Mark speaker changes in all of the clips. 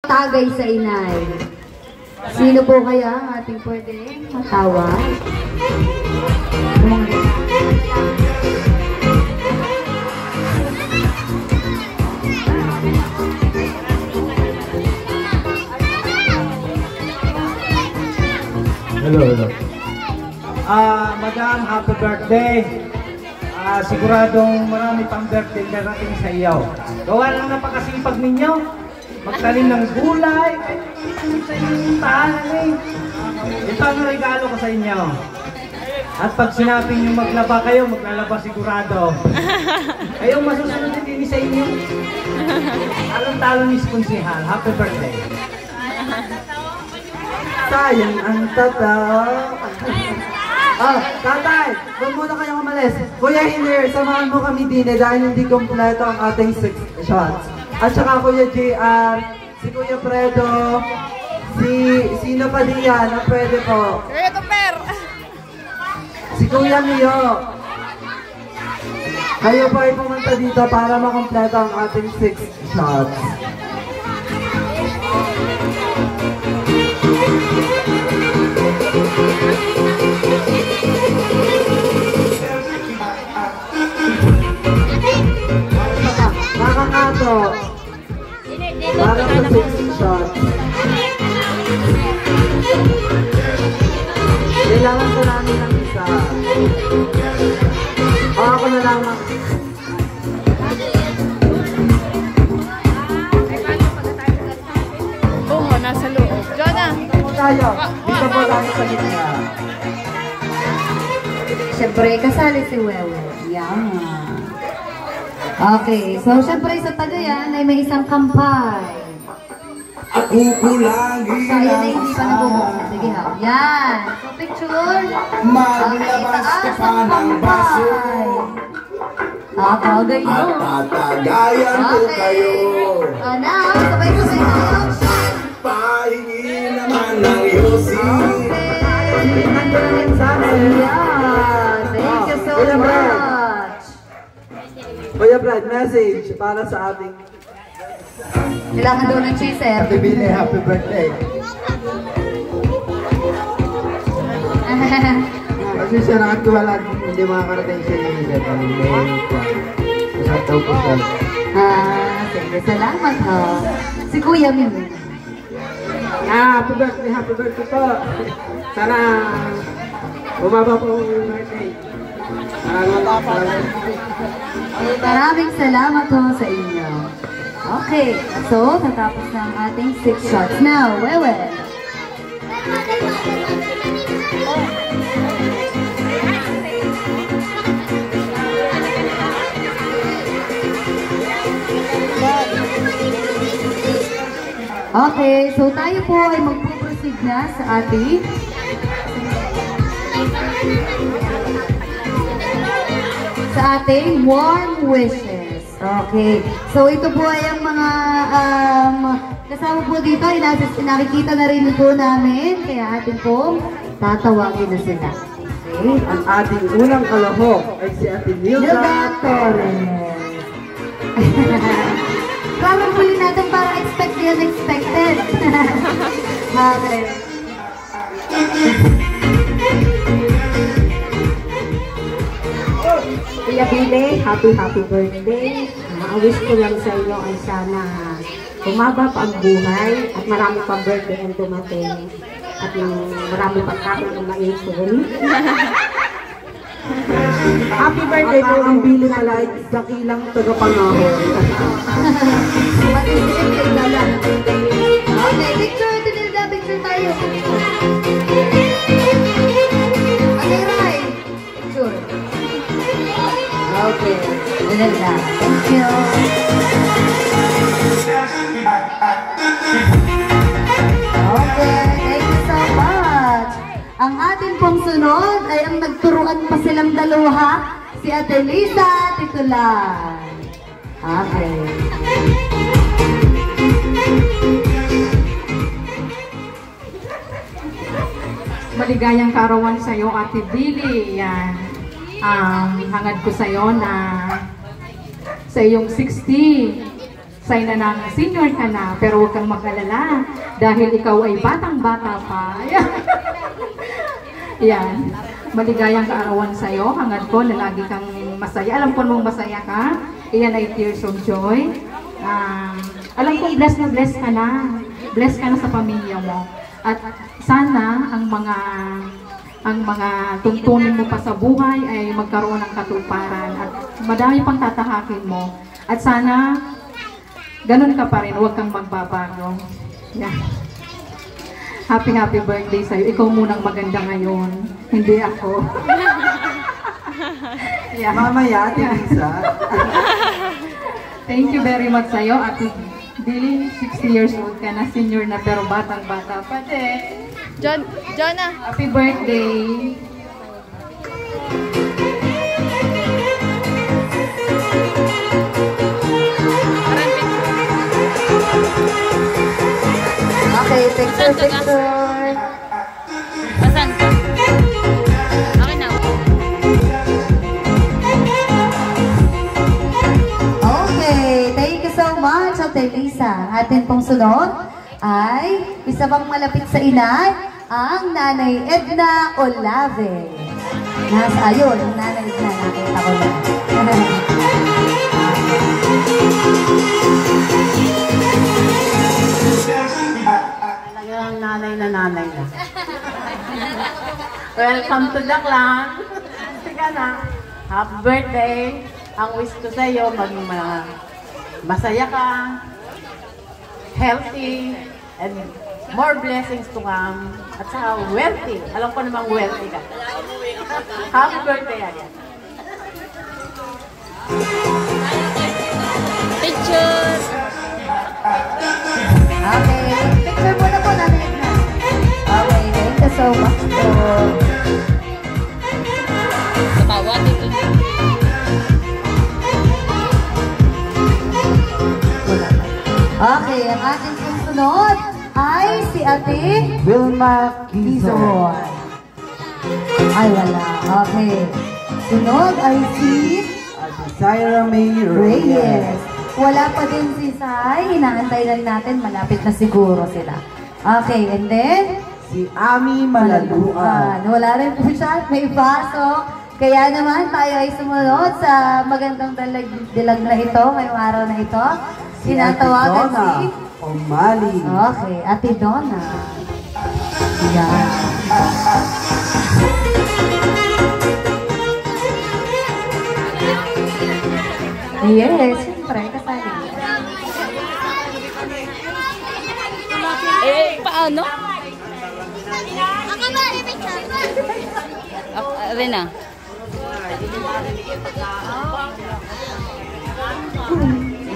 Speaker 1: Tagay sa inay. Sino po kaya ang ating pwede matawa?
Speaker 2: Hello, hello. Madam, happy birthday. Siguradong marami pang birthday darating sa iyo. Gawa lang napakasipag ninyo. Magtanim ng gulay. Sa inyong tahanan eh. Ito ang regalo ko sa inyo. At pag sinabing nyo maglaba kayo, maglalaba sigurado. Kayong masusunod din sa inyo. Talong-talo ni Sponsihal. Happy birthday.
Speaker 3: Sayang ang tataw. Tatay, huwag muna kayong umalis. Kuya Hiner, samahan mo kami din dahil hindi kompleto ang ating 6 shots. At saka Kuya JR, si Kuya Fredo, sino pa din yan ang pwede po? Si Kuya Mio. Kayo po ay pumunta dito para makompleto ang ating 6 shots. Nakakato. Para sa 6 shots. Kailangan ko namin ng isa. O ako na lamang.
Speaker 4: Oo, nasa loob. Jonah!
Speaker 3: Dito tayo. Dito po tayo sa gitna.
Speaker 1: Siyempre, kasali si Wewe. Yan. Okay, so siyempre sa Tagayan ay may isang kampay.
Speaker 5: Ako kulangin
Speaker 1: So, yun ay hindi pa nabubukas. Sige ha. Yan. So, picture.
Speaker 5: Maglabas ka pa ng baso
Speaker 1: Tagay mo.
Speaker 5: at tatagayan ko kayo.
Speaker 1: Now, sabay-sabay tayo.
Speaker 5: Pahingi naman ng yosi.
Speaker 1: Okay. Yan. Thank you so much.
Speaker 3: Kuya Brad, message para sa ating
Speaker 1: Kailangan daw ng chaser.
Speaker 3: Ate Billy, happy birthday. Kasi siya nakatiwala hindi makakarating siya ni Lizette. Masarap daw po siya.
Speaker 1: Sige, salamat ha. Si Kuya Min.
Speaker 3: Happy birthday po. Sana bumaba po yung birthday.
Speaker 1: Maraming salamat ho sa inyo. Okay, so natapos na ang ating 6 shots. Now, Wewe. Okay, so tayo po ay magpuproceed na sa ating warm wishes. Okay. So ito po ay ang mga kasama po dito ay nakikita na rin po namin. Kaya atin po tatawagin na sila. Okay.
Speaker 3: Ang ating unang kalahok ay si Ate Nilda
Speaker 1: Torres. Parang huli natin para expect the unexpected. Okay.
Speaker 6: Kuya Billy, happy birthday. Ang wish ko lang sa inyo ay sana humaba pa ang buhay at marami pang birthday ang dumating at marami pang kakil ang maipon.
Speaker 3: Happy birthday po ang Billy pala ay dakilang tagapanahon.
Speaker 1: Okay, picture, Tinilda, picture tayo. Okay, Rai. Picture. Okay, Tinilda. Thank you. Okay, thank you so much. Ang atin pong sunod ay ang nagturuan pa silang dalawa, si Ate Lisa Titular. Okay.
Speaker 4: Maligayang kaarawan sa iyo, Ate Billy. Yan. Hangad ko sa iyo na sa iyong 60 Sign na ng senior ka na, pero huwag kang mag-alala dahil ikaw ay batang-bata pa. Yan. Maligayang kaarawan sa'yo. Hangad ko na lagi kang masaya. Alam ko mong masaya ka. Iyan ay tears of joy. Alam kong blessed ka na. Blessed ka na sa pamilya mo. At sana ang mga tuntunin mo pa sa buhay ay magkaroon ng katuparan. At madami pang tatahakin mo. At sana ganun ka pa rin. Huwag kang magbabago. Yeah. Happy birthday sa'yo. Ikaw munang maganda ngayon. Hindi ako. Yeah.
Speaker 3: Mamaya, Ate Lisa.
Speaker 4: Thank you very much sa'yo. Ate Billy, 60 years old ka na. Senior na pero batang-bata pa din.
Speaker 7: Jonah.
Speaker 4: Happy birthday.
Speaker 1: Okay, picture.
Speaker 7: Asan ka? Okay na.
Speaker 1: Okay, thank you so much, Ate Lisa. Atin pong sunod ay isa pang malapit sa inay, ang Nanay Edna Olave. Ayun, ang Nanay Edna, nakita ko lang.
Speaker 8: Talagang nanay na. Welcome to the clan. Sige na. Happy birthday. Ang wish ko sa iyo, maging masaya ka, healthy, and more blessings to come. At saka wealthy. Alam ko namang wealthy ka. Happy birthday again.
Speaker 7: Picture.
Speaker 1: Okay, picture muna po natin na. Okay, thank you so much po.
Speaker 7: Tumawa dito.
Speaker 1: Okay, ang ating susunod ay si Ate
Speaker 3: Vilma Quizon.
Speaker 1: Ay, wala. Okay. Sunod ay si
Speaker 3: Ate Syra May
Speaker 1: Reyes.
Speaker 3: Reyes.
Speaker 1: Wala pa din si Sai. Inaantay lang natin. Malapit na siguro sila. Okay, and then?
Speaker 3: Si Ami Malaluan.
Speaker 1: Wala rin po siya. May pasok. Kaya naman tayo ay sumunod sa magandang dilag na ito, ngayong araw na ito. Sinatawagan si
Speaker 3: Omali.
Speaker 1: Okay, Ate Donna. Yan. Yes, siyempre, kasali.
Speaker 7: Paano? Rina.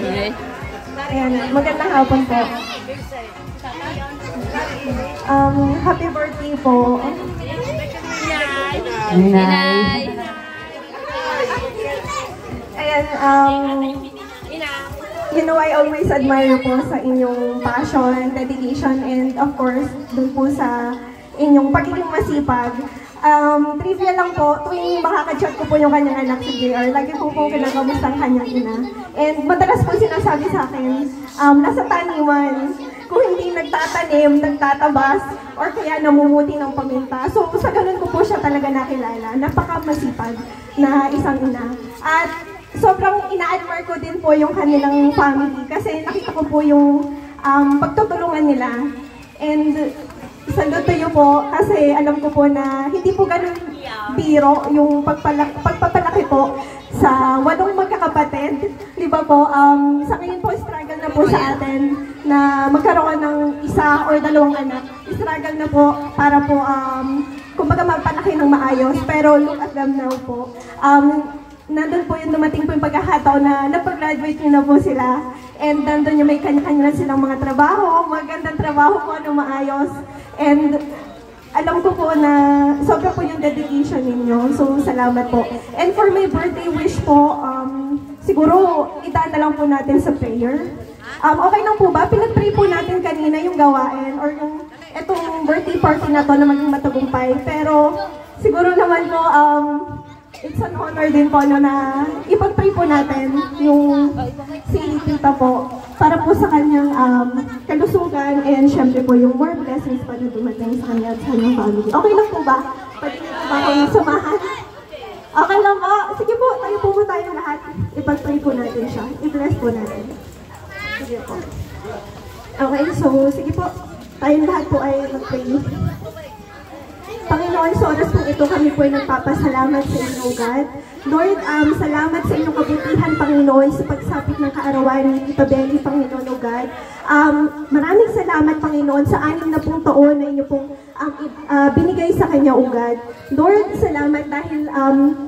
Speaker 7: Okay.
Speaker 9: Ayan, magandang hapon po. Happy birthday po.
Speaker 1: Inay.
Speaker 9: Ayan, you know, I always admire po sa inyong passion, dedication, and of course, dun po sa inyong pagiging masipag. Trivia lang po, tuwing makaka-chat ko po yung kanyang anak si JR, lagi po kinakamusta ang kanyang ina. And madalas po sinasabi sa akin, nasa taniman, kung hindi nagtatanim, nagtatabas, or kaya namumuti ng paminta. So sa ganun ko po siya talaga nakilala, napaka-masipag na isang ina. At sobrang ina-admire ko din po yung kanilang family kasi nakita ko po yung pagtutulungan nila. And saludo tayo po kasi alam ko po na hindi po ganun biro yung pagpapalaki po sa 8 magkakapatid. Di ba po, sa ngayon po struggle na po sa atin na magkaroon ng 1 or 2 anak. Struggle na po para po, kumbaga magpalaki ng maayos. Pero look at them now po. Nandun po yung dumating po yung pagkakataon na napag-graduate na po sila. And nandun yung may kanya-kanya na silang mga trabaho, magandang trabaho po na maayos. And alam ko po na sobra po yung dedication ninyo. So, salamat po. And for my birthday wish po, siguro itaan na lang po natin sa prayer. Okay lang po ba? Pinag-pray po natin kanina yung gawain or yung itong birthday party na to na maging matagumpay. Pero siguro naman po, it's an honor din po no, na ipag-pray po natin yung si tita po para po sa kanyang kalusugan and syempre po yung more blessings pa na dumating sa kanya at sa kanyang family. Okay lang po ba? Pwede niyo po ba akong samahan? Okay lang po. Sige po, tayo po tayo lahat. Ipag-pray po natin siya. I-bless po natin. Sige po. Okay, so sige po. Tayong lahat po ay mag-pray. Panginoon, sa oras po ito kami po ay nagpapasalamat sa inyo, God. Lord, salamat sa inyong kabutihan, Panginoon, sa pagsapit ng kaarawan ni Tita Belly, Panginoon, O God. Maraming salamat, Panginoon, sa 6 na pong taon na inyo pong binigay sa kanya, O God. Lord, salamat dahil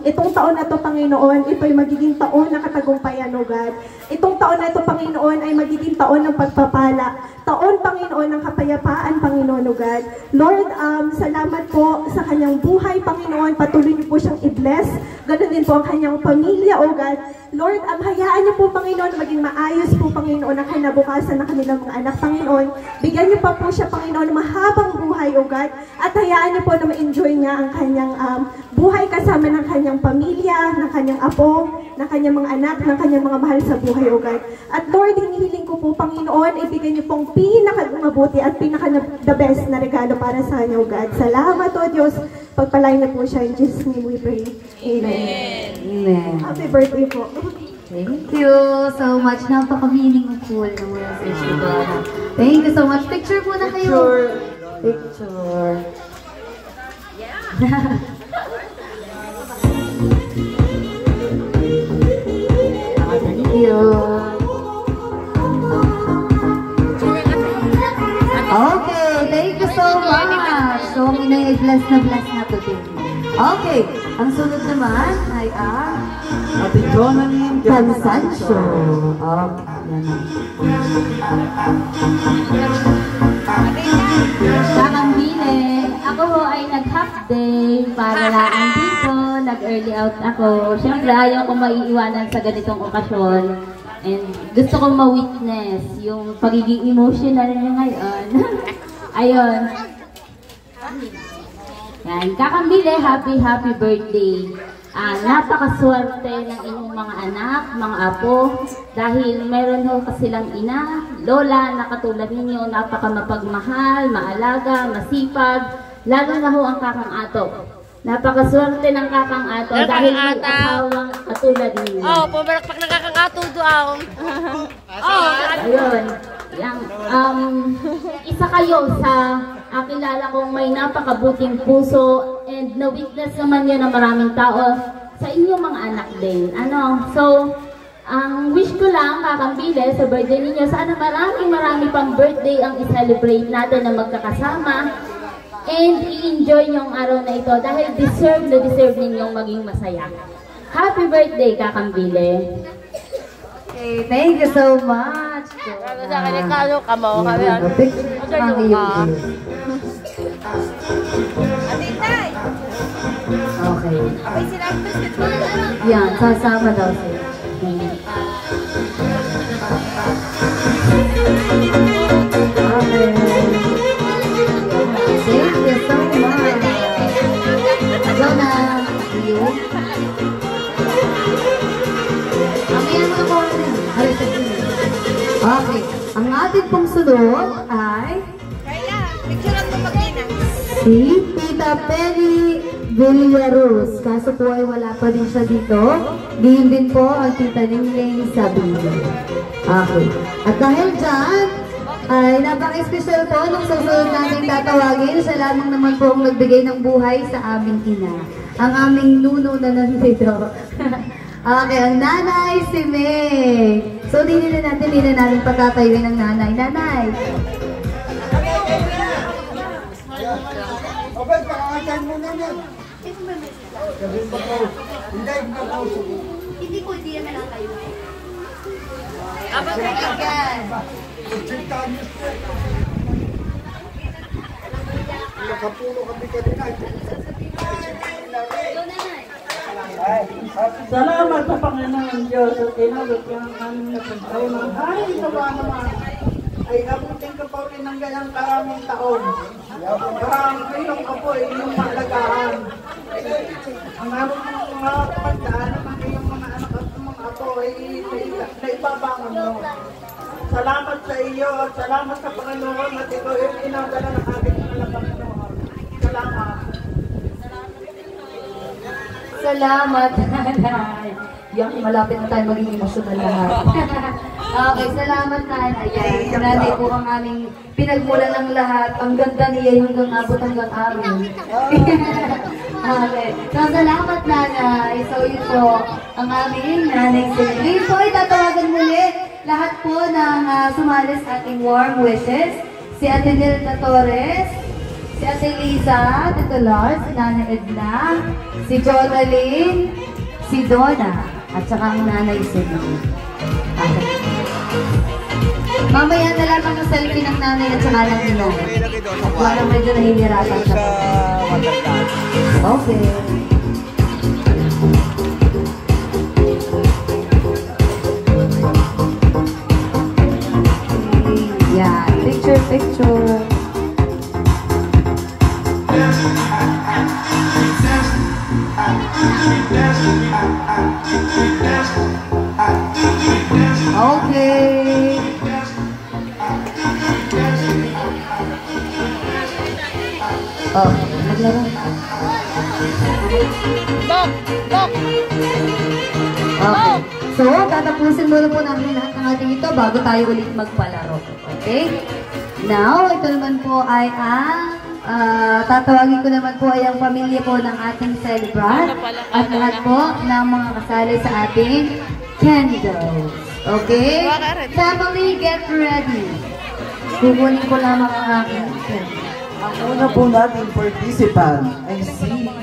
Speaker 9: itong taon na ito, Panginoon, ito ay magiging taon ng katagumpayan, O God. Itong taon na ito, Panginoon, ay magiging taon ng pagpapala. Taon, Panginoon, ng kapayapaan, Panginoon, O God. Lord, salamat po sa kanyang buhay, Panginoon. Patuloy niyo po siyang i-bless. Ganun din po ang kanyang pamilya, O God. Lord, hayaan niyo po, Panginoon, maging maayos po, Panginoon, ang kinabukasan ng kanilang mga anak, Panginoon. Bigyan niyo pa po siya, Panginoon, ng mahabang buhay, O God. At hayaan niyo po na ma-enjoy niya ang kanyang buhay kasama ng kanyang pamilya, ng kanyang apo, ng kanyang mga anak, ng kanyang mga mahal sa buhay, O God. At Lord, hinihiling ko po, Panginoon, ibigay niyo pong pinakamabuti at pinaka-the best na regalo para sa kanya, O God. Salamat, O Diyos. Pagpalain na po siya. In Jesus' name we pray. Amen.
Speaker 1: Amen.
Speaker 9: Happy birthday po.
Speaker 1: Thank you so much. Napaka-meaningful ng message ni Donna. Thank you so much. Picture muna kayo. Picture. Thank you. Okay, thank you so much. So, ang inay ay bless na today. Okay, ang sunod naman ay
Speaker 3: Ate Jonalyn
Speaker 1: Cansancio. Okay, yan na.
Speaker 10: Kakambile, ako ho ay nag-half day para lang dito, nag-early out ako. Siyempre ayaw ko maiiwanan sa ganitong okasyon. And gusto kong ma-witness yung pagiging emotional niya ngayon. Ayun. Yan, Kakambile, happy birthday. Napakaswerte ng inyong mga anak, mga apo, dahil meron ho silang ina, lola na katulad ninyo, napakamapagmahal, maalaga, masipag, lalo na ho ang Kakang Ato. Napakaswerte ng Kakang Ato dahil may asawang katulad ninyo.
Speaker 7: Oh, pumarakpak ng Kakang Ato doon.
Speaker 10: Ayun. Isa kayo sa kilala kong may napakabuting puso and na-witness naman yun ng maraming tao sa inyong mga anak din. So, ang wish ko lang, Kakambile, sa birthday ninyo, sana marami pang birthday ang i-celebrate natin na magkakasama and i-enjoy nyo ang araw na ito dahil deserve ninyong maging masaya. Happy birthday, Kakambile!
Speaker 1: Okay, thank you so much.
Speaker 7: Sa akin, kalo ka mo.
Speaker 1: Okay. Yan, sasama daw sila. Okay. Thank you so much. Jonah, you? Okay, ang ating pong sunod ay si Tita Penny Villaruz. Kaso po ay wala pa din siya dito. Diyan din po ang Tita Ningning Sabino. Okay, at dahil dyan, ay napaka-special po nung susunod natin tatawagin. Siya lamang naman po ang nagbigay ng buhay sa aming ina. Ang aming nuno na nandito. Okay, ang nanay si May. So, di na natin patatayuin ng nanay. Nanay!
Speaker 10: Hindi ko, hindi naman lang kayo.
Speaker 7: Abang kaibigan.
Speaker 5: Nakapuno kami kanina.
Speaker 3: Salamat sa Panginoon Diyos at inabot ka ng aming napagtaunan. Ay, ito ba naman? Ay abutin ka pa rin ng ganyang karaming taon. Karang kayong kapo ay inyong malagaan. Ang aming mga kapagdaan ng iyong mga anak at mga apo
Speaker 5: ko ay naibabangon mo. Salamat sa iyo at salamat sa Panginoon at ikaw ay inadala ng aking mga Panginoon. Salamat.
Speaker 1: Salamat, nanay. Yan, malapit na tayo maging emosyonal lahat. Okay, salamat, nanay. Ayan, nanay po ang aming pinagmula ng lahat. Ang ganda niya hanggang abot hanggang amin. Okay. So, salamat, nanay. So, yun po ang aming nanay Cindy. So, itatawagan muli lahat po ng sumali sa ating warm wishes. Si Ate Nilda Torres, si Ate Liza, Tito Lars, si Nana Edna, si Jonaline, si Donna, at saka ang nanay Cindy. Okay. Mamaya na lang ang selfie ng nanay at saka ng inay. At parang medyo nahihirapan siya. Okay. Yeah, picture. Okay. Oh, naglaro.
Speaker 7: Bok!
Speaker 1: Okay. So, tatapusin muna po namin lahat ng ating ito bago tayo ulit magpalaro. Okay? Now, ito naman po ay ang tatawagin ko naman po ay ang pamilya po ng ating celebrant at lahat po ng mga kasali sa ating candles. Okay? Family, get ready. Kukunin ko lamang ang aking candle.
Speaker 3: Ang una po nating participant ay si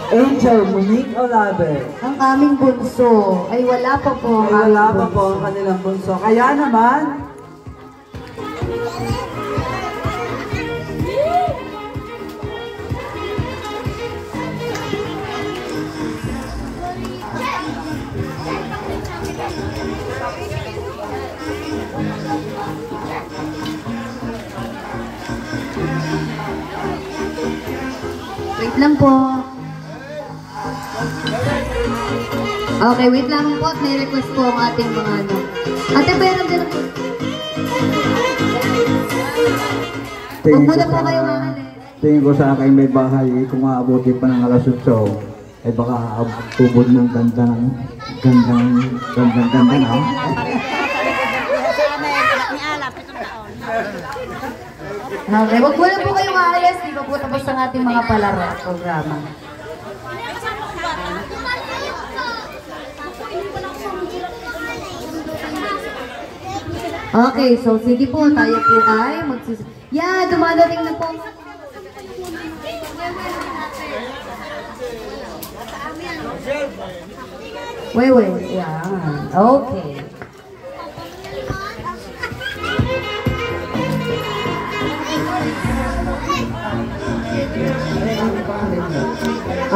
Speaker 3: Angel Monique Olave.
Speaker 1: Ang aming bunso ay wala pa po.
Speaker 3: Ay wala pa po ang kanilang bunso. Kaya naman,
Speaker 1: wait lang po. Okay, wait lang po. May request po ang ating mga ano. Ate, meron din po. Huwag muna po kayo maalis.
Speaker 11: Tingin ko sa akin may bahay, kung maabuti pa ng alas 8, ay baka tubod ng gandang na.
Speaker 1: Okay, huwag muna po kayo maalis. Di ba po tapos ang ating mga palaro at programa. Okay, so sige po, tayo po ay yeah, dumadating na po. Wait, yeah. Okay.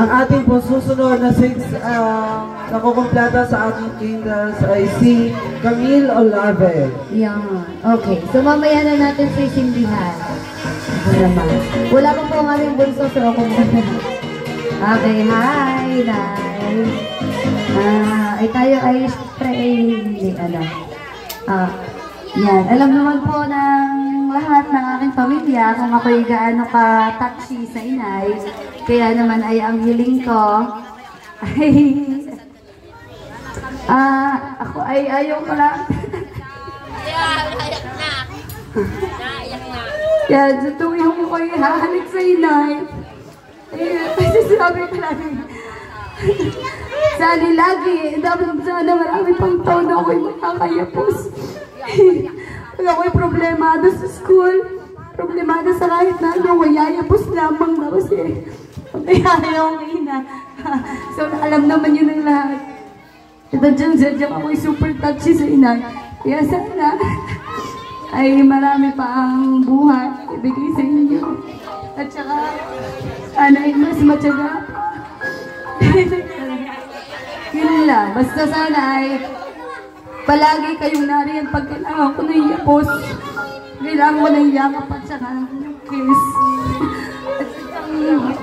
Speaker 3: ang ating po susunod na 6 nakukumpleta sa ating candles ay si Camille Olave.
Speaker 1: Yan. Okay. So mamaya na natin sisindihan. Wala pa po ang aming bunso sa kumpleto. Okay. Hi, Nay. Ay tayo ay hindi alam. Yan. Alam naman po ng lahat ng aking pamilya kung ako'y gaano ka-touchy sa inay. Kaya naman ay ang hiling ko ay ako ay ayaw ko lang.
Speaker 7: Naiyak na. Naiyak na.
Speaker 1: Kaya sa tuwing ko ay hahalik sa inay. Kasi sabi ko lagi. Sali lagi. Dapat sana marami pang taon na ako'y makakayapos. Pag ako'y problemado sa school, problemado sa kahit na ano, yayapos lamang na kasi ayaw ang ina. So, alam naman yun ng lahat. Ito dyan ako'y super touchy sa inay. Kaya sana ay marami pa ang buhay ibigay sa inyo. At saka, sana ay mas matyaga. Yun lang. Basta sana ay palagi kayong nariyan pag kailangan ko na iyapos. Kailangan ko na iyakap at saka yung kiss.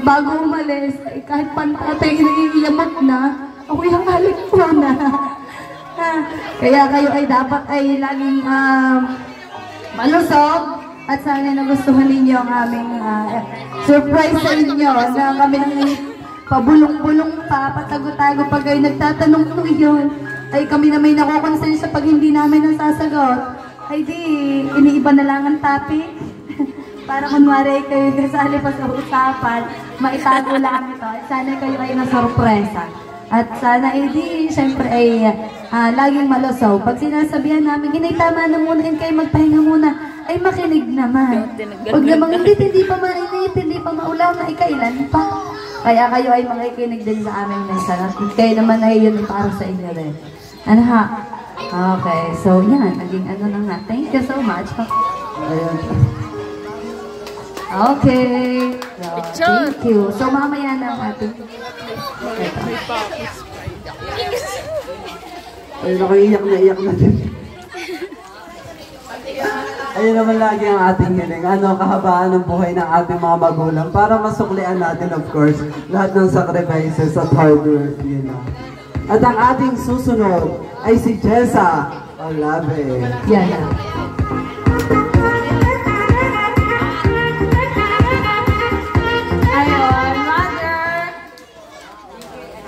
Speaker 1: Bago umalis, kahit pantatay na iiyamot na, ako'y hangalik ko na. Kaya kayo ay dapat ay laging malusog at sana nagustuhan ninyo ang aming surprise sa inyo na kami nang pabulong-bulong pa, patago-tago pag kayo nagtatanong kung iyon ay kami na may nakukonsensya pag hindi namin nasasagot ay di iniiba na lang ang topic para kunwari kayo kasali pa sa usapan maitago lang ito at sana kayo ay nasorpresa at sana ay di syempre ay laging malusog pag sinasabihan namin hinay tama na muna and kayo magpahinga muna ay makinig naman pag namang hindi pa mainit hindi pa maulaw na ikailan pa kaya kayo ay makikinig din sa aming mensahe. Kayo naman ay yun para sa inyo din. Ano ha? Okay, so yan. Naging ano na nga. Thank you so much. Okay. So, thank you. So mamaya na ang ating...
Speaker 3: Ay, nakaiyak na din. Ayun naman lagi ang ating hiling. Kahabaan ng buhay ng ating mga magulang para masuklian natin, of course, lahat ng sacrifices at hard work. At ang ating susunod ay si Jessa Olave.
Speaker 1: Yan.
Speaker 12: Ayun, Mother!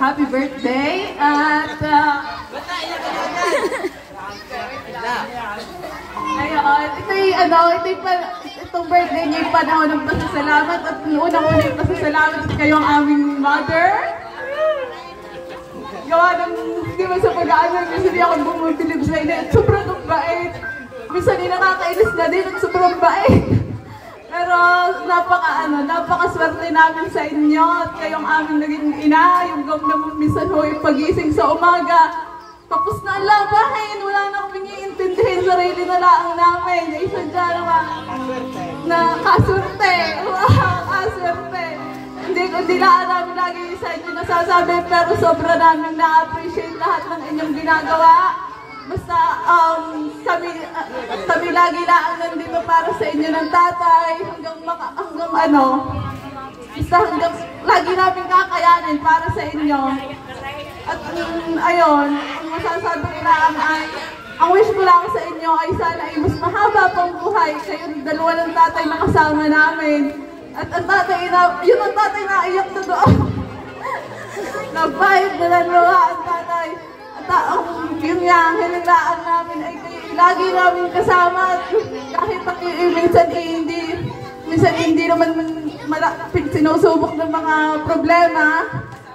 Speaker 12: Happy birthday! At... Ayun, itong birthday niya yung panahon ng pasasalamat at unang-una yung pasasalamat at kayo ang aming mother. Gawa ng, di ba sa pag-aaral, minsan di ako bumabilib sa inyo at sobrang bait. Minsan di nakakainis na din at sobrang bait. Pero napakaswerte namin sa inyo at kayong aming naging ina, yung gawin naman minsan ho yung pagising sa umaga. Tapos na ang labahin, wala na kaming iintindihin, sarili na lang namin. Isadya naman na kaswerte. Wow, kaswerte. Hindi na namin lagi sa inyo nasasabi, pero sobra namin na-appreciate lahat ng inyong ginagawa. Basta kami lagi lang nandito para sa inyo ng tatay, hanggang lagi namin kakayanin para sa inyo. At ayun, ang masasabi lang ay, ang wish ko lang sa inyo ay sana ay mas mahaba pang buhay. Kayong dalawa ng tatay na kasama namin. At ang tatay na iyak na doon. Nagbayad na dalawa ang tatay. At yun nga, ang hinilaan namin ay kayo lagi namin kasama. Kahit minsan hindi naman sinusubok ng mga problema.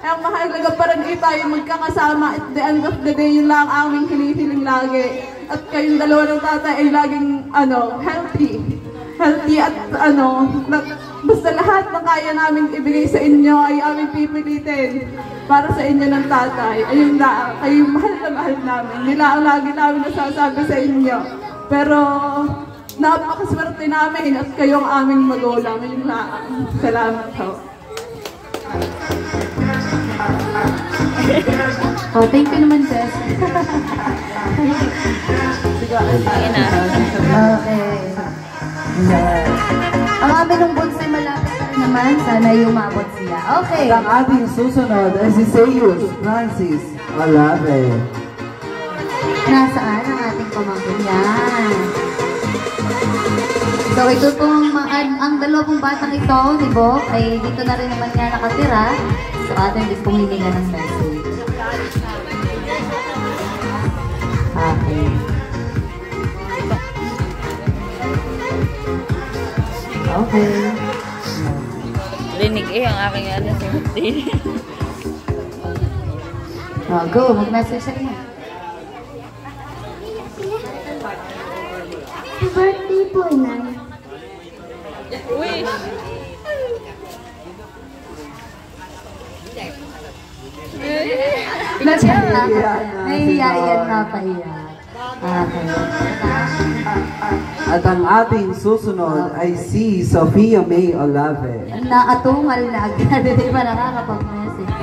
Speaker 12: Ang mahalaga pa rin tayo magkakasama at the end of the day, yun lang aming hinihiling lagi. At kayong dalawa ng tatay ay laging healthy. Healthy at basta lahat ng kaya namin ibigay sa inyo ay aming pipilitin para sa inyo ng tatay. Ayun lang, kayong mahal na mahal namin. Nila ang lagi namin nasasabi sa inyo. Pero napakaswerte namin at kayong aming magulang. Ayun lang. Salamat ho.
Speaker 1: Oh, thank you naman, Jess. Okay. Ang amin ng bonsai malapit naman, sana umabot siya. Okay.
Speaker 3: At ang ating susunod ay si Seyus Francis Olave.
Speaker 1: Nasaan ang ating pamangkin? Yan. So, ito pong ang dalawang batang ito, ni Bo, ay dito na rin naman nga nakatira. So, atin din pong hininga ng message. Okay. Okay.
Speaker 7: Rinig ang aking birthday.
Speaker 1: Go, mag-message sa inyo.
Speaker 13: Happy birthday po, Inay.
Speaker 7: Wish!
Speaker 1: Nahihiyayan na pa iyan. Okay.
Speaker 3: At ang ating susunod ay si Sofia May Olave.
Speaker 1: Naatungal na agad. Hindi pa nakakapag-message.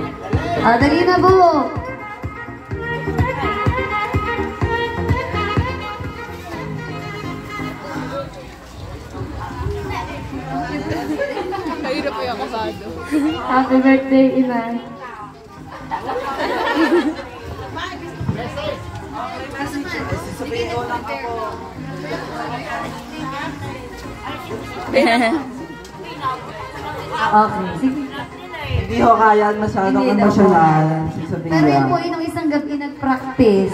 Speaker 1: Dali na po!
Speaker 7: Mahirap yung kasado.
Speaker 12: Happy birthday, Ina.
Speaker 1: Okay, sige.
Speaker 3: Hindi ho kaya masyadong
Speaker 1: Hindi daw
Speaker 3: emosyonal. Si
Speaker 1: Pero yun
Speaker 3: Sophia.
Speaker 1: po, yun ang isang gabi nag-practice.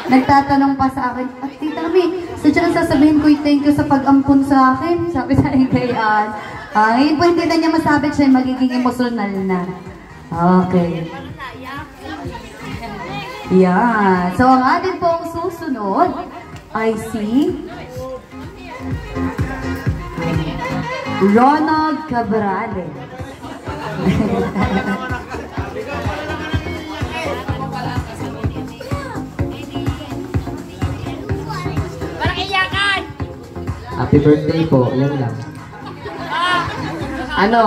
Speaker 1: Nagtatanong pa sa akin, at Tita Ami, sadya nang sasabihin ko, thank you sa pag-ampun sa akin. Sabi sa akin kay Ann. Ngayon po, hindi na niya masabi siya magiging emotional na. Okay. Yan. So, ang atin pong susunod ay si Ronald Cabrales.
Speaker 7: Parang iyakan!
Speaker 13: Happy birthday po, yan lang. Ano?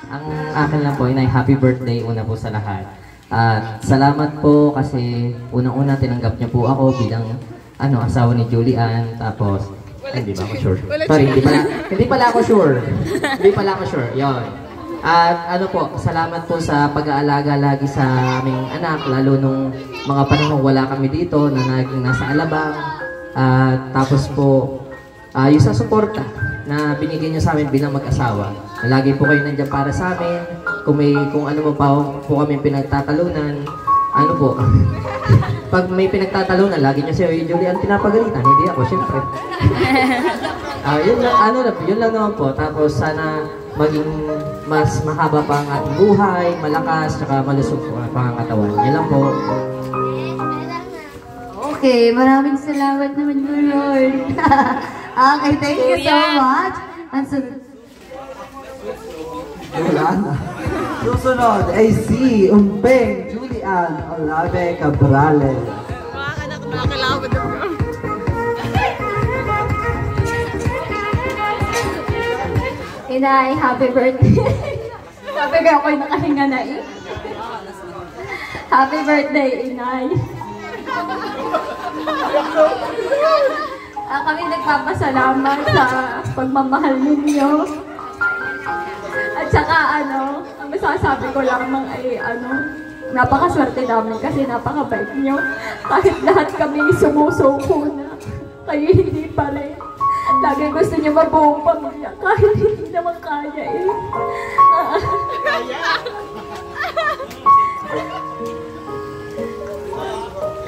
Speaker 13: Ang akin lang po ay happy birthday una po sa lahat. At salamat po kasi unang-una tinanggap niyo po ako bilang asawa ni Julian. Tapos, hindi ba ako sure? Sorry, hindi pala ako sure. Hindi pala ako sure. Yon. At salamat po sa pag-aalaga lagi sa aming anak, lalo nung mga panahong wala kami dito na nasa Alabang. At tapos po, yung sa suporta na binigyan niyo sa amin bilang mag-asawa. Lagi po kayo nandiyan para sa amin. Kung ano mo pa po kami pinagtatalunan, pag may pinagtatalunan, lagi niyo si Julian pinapagalitan, hindi ako, syempre. Yun lang naman po. Tapos sana maging mas mahaba pa ang ating buhay, malakas, saka malusog po ang pangangatawan. Yan lang po.
Speaker 1: Okay, maraming salamat naman po, Lord. Okay, thank you so much.
Speaker 3: Susunod ay si Umpeng Julian Olave Cabrales.
Speaker 9: Inay, happy birthday. Sabi ko ako'y nakahinga na eh. Happy birthday, Inay. Kami nagpapasalamat sa pagmamahal ninyo. At saka ang masasabi ko lamang ay napakaswerte namin kasi napakabait nyo. Kahit lahat kami sumusuko na, kayo hindi pa rin. Lagi gusto niyo mabuong pamilya kahit hindi naman kaya eh.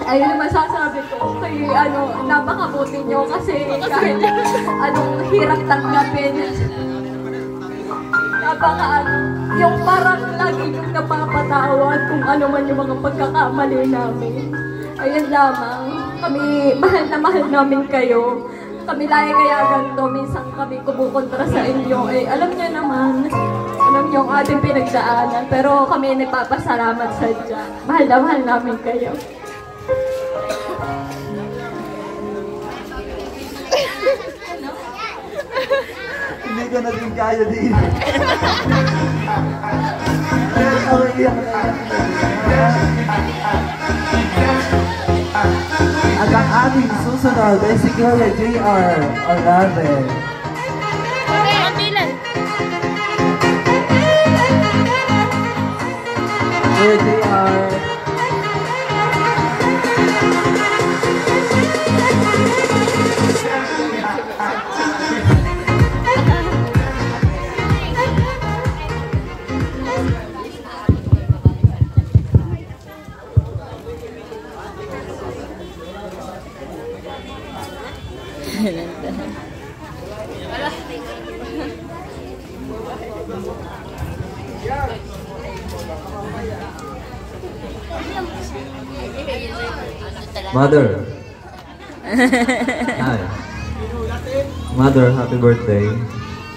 Speaker 9: Ayun ang masasabi ko kay napakabuti nyo kasi kahit anong hirap tanggapin. Yung parang lagi yung napapatawad kung ano man yung mga pagkakamali namin. Ayun lamang, kami mahal na mahal namin kayo. Kami lagi kaya ganito, minsan kami kumukontra sa inyo. Alam niyo naman, alam niyo ang ating pinagdaanan, pero kami nagpapasalamat sa Diyos. Mahal na mahal namin kayo.
Speaker 3: Hindi ko na din kaya din. Ako iyak na. At ang ating susunod ay si Kuya JR Olave. Kuya JR.
Speaker 14: Mother. Hi. Mother, happy birthday.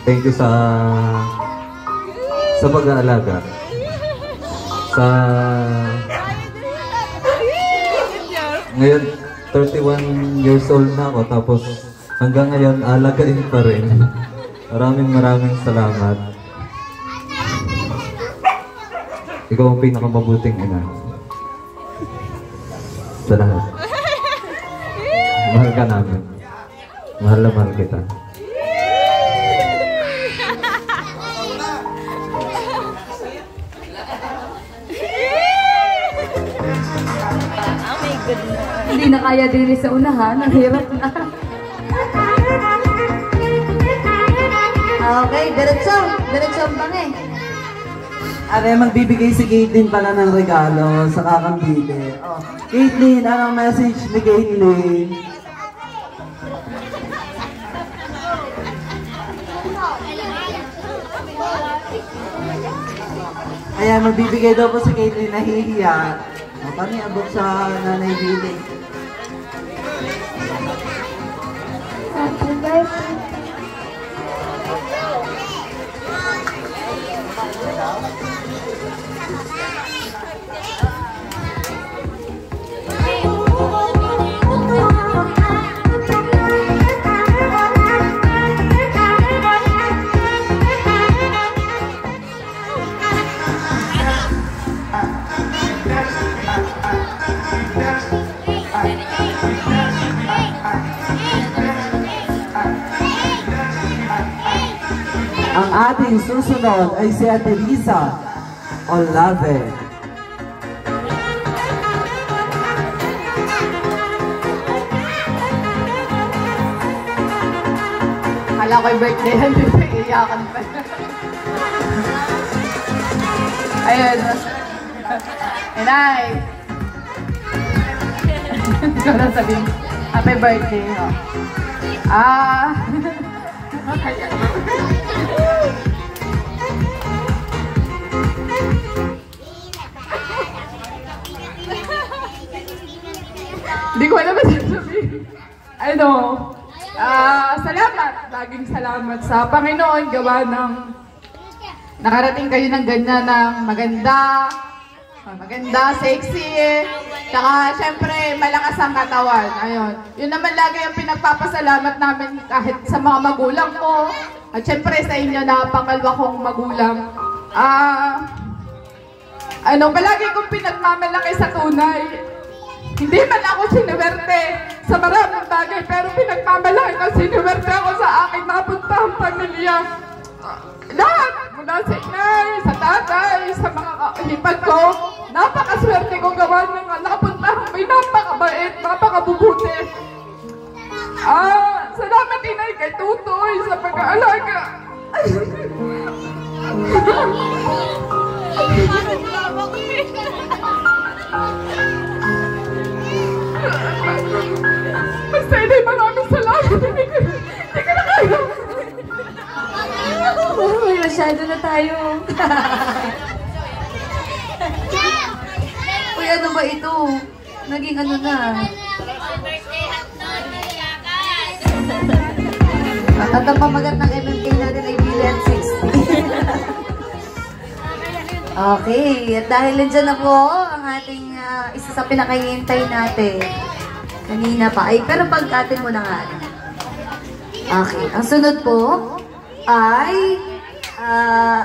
Speaker 14: Thank you sa pag-aalaga. Ngayon, 31 years old na ako, tapos hanggang ngayon, alagain pa rin. Maraming salamat. Ikaw ang pinakamabuting ina. Sa lahat. Mahal ka namin. Mahal na mahal kita.
Speaker 1: Hindi na kaya din sa unahan. Ang hirap na. Okay, diretsong bangay.
Speaker 3: Magbibigay si Caitlyn pala ng regalo sa kakambili. Oh. Caitlyn, anong message ni Caitlyn? Ayan, magbibigay daw po si Caitlyn, nahihiya. Kami abot sa Nanay Billy.
Speaker 9: Happy birthday.
Speaker 3: Ang ating susunod ay si Ate Risa Olave.
Speaker 4: Kala ko'y birthday yan, iyakan pa. Ayun. Inay. Ikaw na sabihin. Happy birthday. Hindi ko alam sasabihin. Salamat. Laging salamat sa Panginoon. Gawa ng nakarating kayo ng ganyan ng maganda, sexy, tsaka syempre malakas ang katawan. Ayun. Yun naman lagi ang pinagpapasalamat namin kahit sa mga magulang ko. At syempre sa inyo na pangalwa kong magulang. Palagi kong pinagmamalaki sa tunay. Hindi man ako sinuwerte sa maraming bagay, pero pinagmamalaki ko, sinuwerte ako sa aking napuntahang pamilya. Lahat, mula sa inay, sa tatay, sa mga kahipan ko, napakaswerte ko gawa ng napuntahang may napakabait, napakabubuti. Salamat inay kay Tutoy sa pag-aalaga. Basta inay, maraming salamat. Hindi ka na kaya.
Speaker 1: Uy, masyado na tayo. Uy, ano ba ito? Naging ano na? At ang pamagat ng MMK natin ay Billion 60. Okay, at dahil nandiyan na po ang ating isa sa pinakahihintay natin. Kanina pa. Ay, pero pagkatin mo na nga. Okay, ang sunod po ay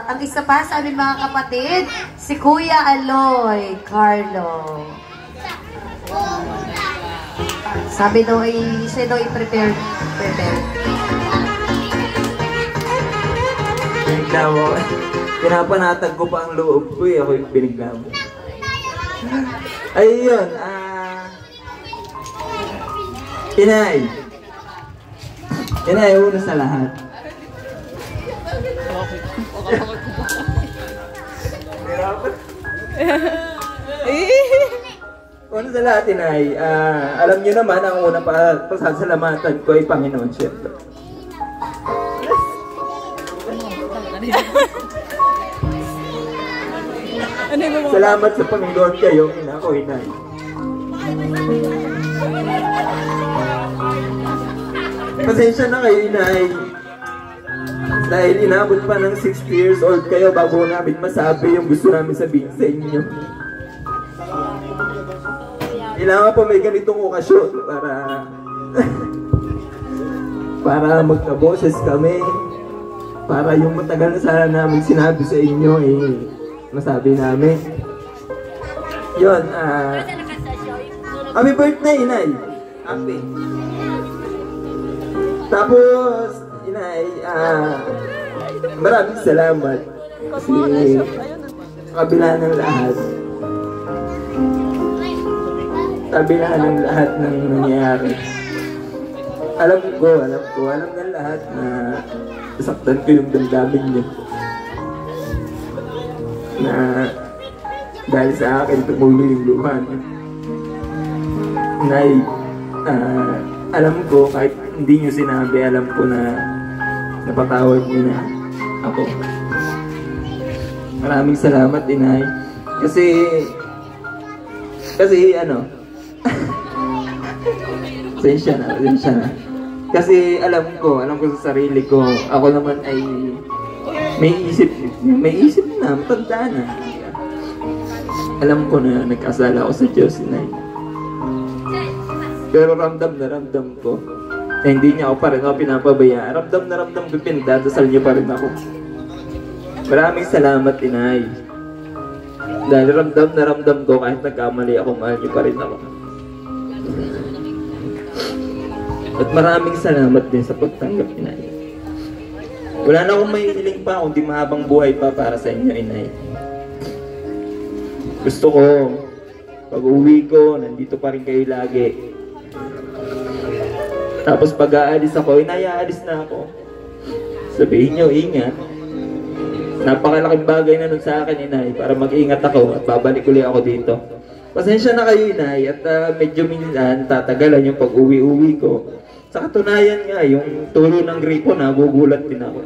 Speaker 1: ang isa pa sa aming mga kapatid, si Kuya Aloy Carlo. Sabi daw ay, siya daw i-prepare.
Speaker 15: Binigla mo. Pinapanatag ko pa ang loob ko eh. Ako yung binigla mo. Ayun. Inay. Inay, una sa lahat. Una sa lahat, Inay. Alam niyo naman, ang unang pasasalamatan ko ay Panginoon, syempre. Salamat sa Panginoon kayo, ina ko, Inay. Pasensya na kayo, Inay. Dahil inabot pa ng 60 years old kayo bago namin masabi yung gusto namin sabihin sa inyo. Kailangan pa may ganitong okasyon para magkaboses kami. Para yung matagal na sana namin sinabi sa inyo masabi namin. Yun, happy birthday, Inay! Happy! Tapos, Inay, maraming salamat kasi sa kabila ng lahat. kabila ng lahat ng nangyayari. Alam ng lahat na saktan ko yung damdamin niyo. Na dahil sa akin tumuloy yung luha niyo. Nay, alam ko kahit hindi niyo sinabi, alam ko na napatawad niyo na ako. Maraming salamat, Inay. Kasi pasensya na. Kasi alam ko sa sarili ko, ako naman ay may isip na, matanda na. Alam ko na nagkasala ako sa Diyos, Inay. Pero ramdam ko na hindi niya ako pa rin ako pinapabayaan. Ramdam ko, pinagdadasal niyo pa rin ako. Maraming salamat, Inay. Dahil ramdam ko kahit nagkamali ako, mahal niyo pa rin ako. At maraming salamat din sa pagtanggap, Inay. Wala na akong mahihiling pa kundi mahabang buhay pa para sa inyo, Inay. Gusto ko, pag uwi ko, nandito pa rin kayo lagi. Tapos pag aalis ako, Inay, aalis na ako. Sabihin niyo, ingat. Napakalaking bagay na nun sa akin, Inay, para mag-ingat ako at babalik ulit ako dito. Pasensya na kayo, Inay, at medyo minsan tatagalan yung pag-uwi-uwi ko. Sa katunayan nga, yung turo ng gripo, nagugulat din ako.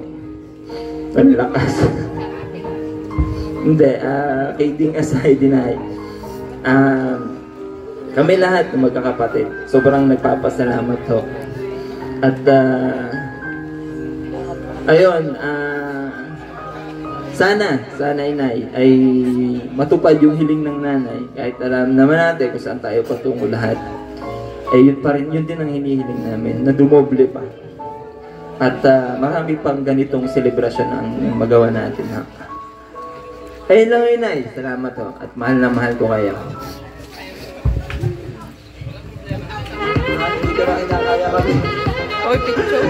Speaker 15: Ang lakas. Hindi, kidding aside, Inay. Kami lahat ng magkakapatid, sobrang nagpapasalamat ho. At ayun, sana Inay ay matupad yung hiling ng nanay. Kahit alam naman natin kung saan tayo patungo lahat, yun din ang hinihiling namin, na dumoble pa. At marami pang ganitong selebrasyon ang magawa natin, ha. Ayun lang, Inay, salamat ho, at mahal na mahal ko kayo. Hindi ka na kinakaya kami. Oy, picture.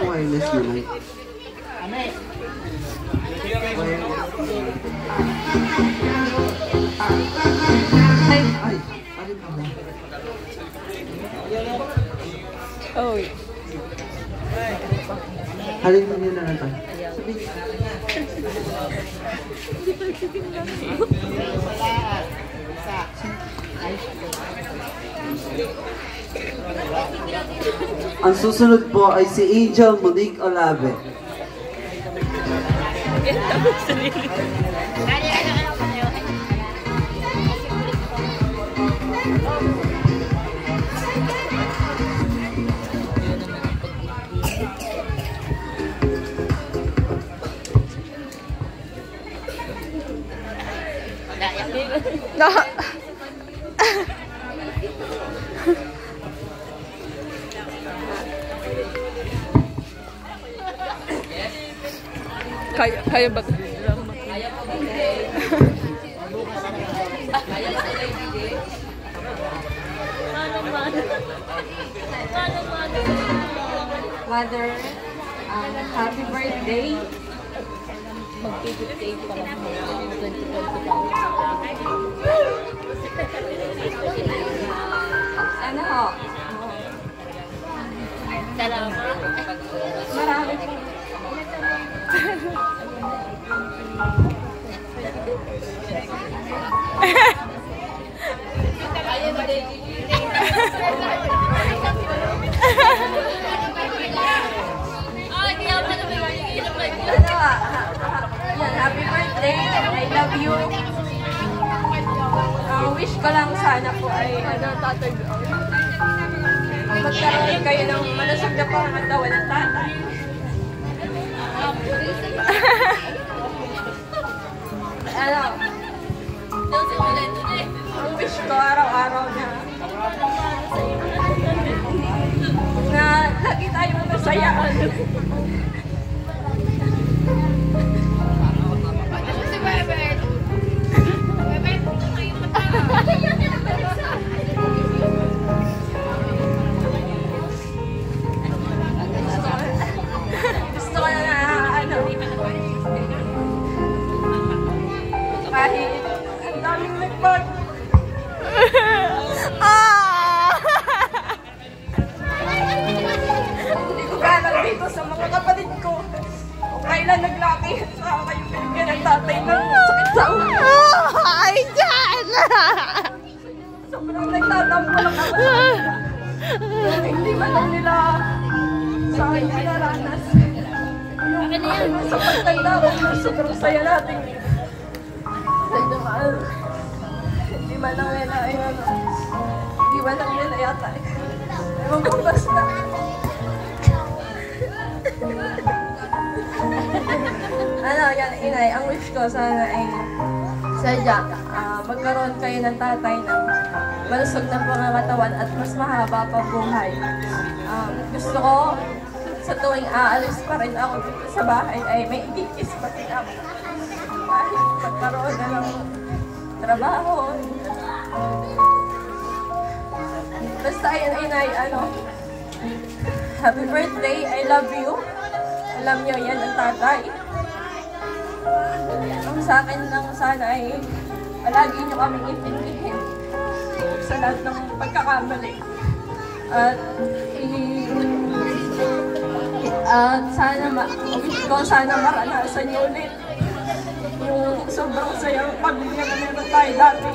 Speaker 3: Wireless yun. Halin mo nyo na natin. Ang susunod po ay si Angel Monique Olave.
Speaker 12: Kaya ba?
Speaker 16: Mother, happy birthday. Mag-58 pa lang mo, 2025. Ano ho? Salamat. Marami po. Happy birthday. I love you. Wish ko lang sana po ay magkaroon kayo ng malusog na pangatawan ng tatay. Ang wish ko araw-araw na lagi tayong masaya. Gusto ko na nagpasalamat ako sa kanila. Yung hindi man lang nila sa akin pinaranas. Yung sa pagtanda ko na sobrang saya natin. Nagdamahal. Hindi man lang nila ay ano. Hindi man lang nila yata. Ewan ko basta. Ano, yan, inay, ang wish ko sana ay sadya, magkaroon kayo ng tatay ng malusog na pangangatawan at mas mahaba pa buhay. Gusto ko, sa tuwing aalis pa rin ako dito sa bahay ay may ikikis pa rin ako. Kahit magkaroon na ng trabaho. Basta yun, inay, ano, happy birthday, I love you. Alam niyo yan ang tatay. Ang sa akin lang sana ay palagi niyo kaming intindihin sa lahat ng pagkakamali. At sana, wish ko sana maranasan niyo ulit yung sobrang sayang pamilya na meron tayo dati.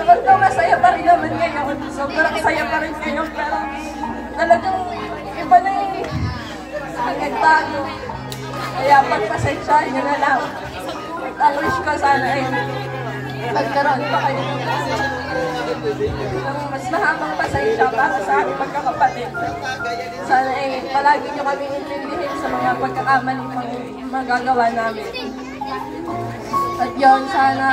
Speaker 16: Kapag masaya pa rin naman ngayon, sobrang saya pa rin ngayon, pero talagang iba na yung hanggang tayo. Kaya pagpasensyahan nyo na lang. Ang wish ko sana ay magkaroon pa kayo ng mas mahabang pasensya para sa aming magkakapatid. Sana ay palagi nyo kami intindihin sa mga pagkakamali magagawa namin. At yun, sana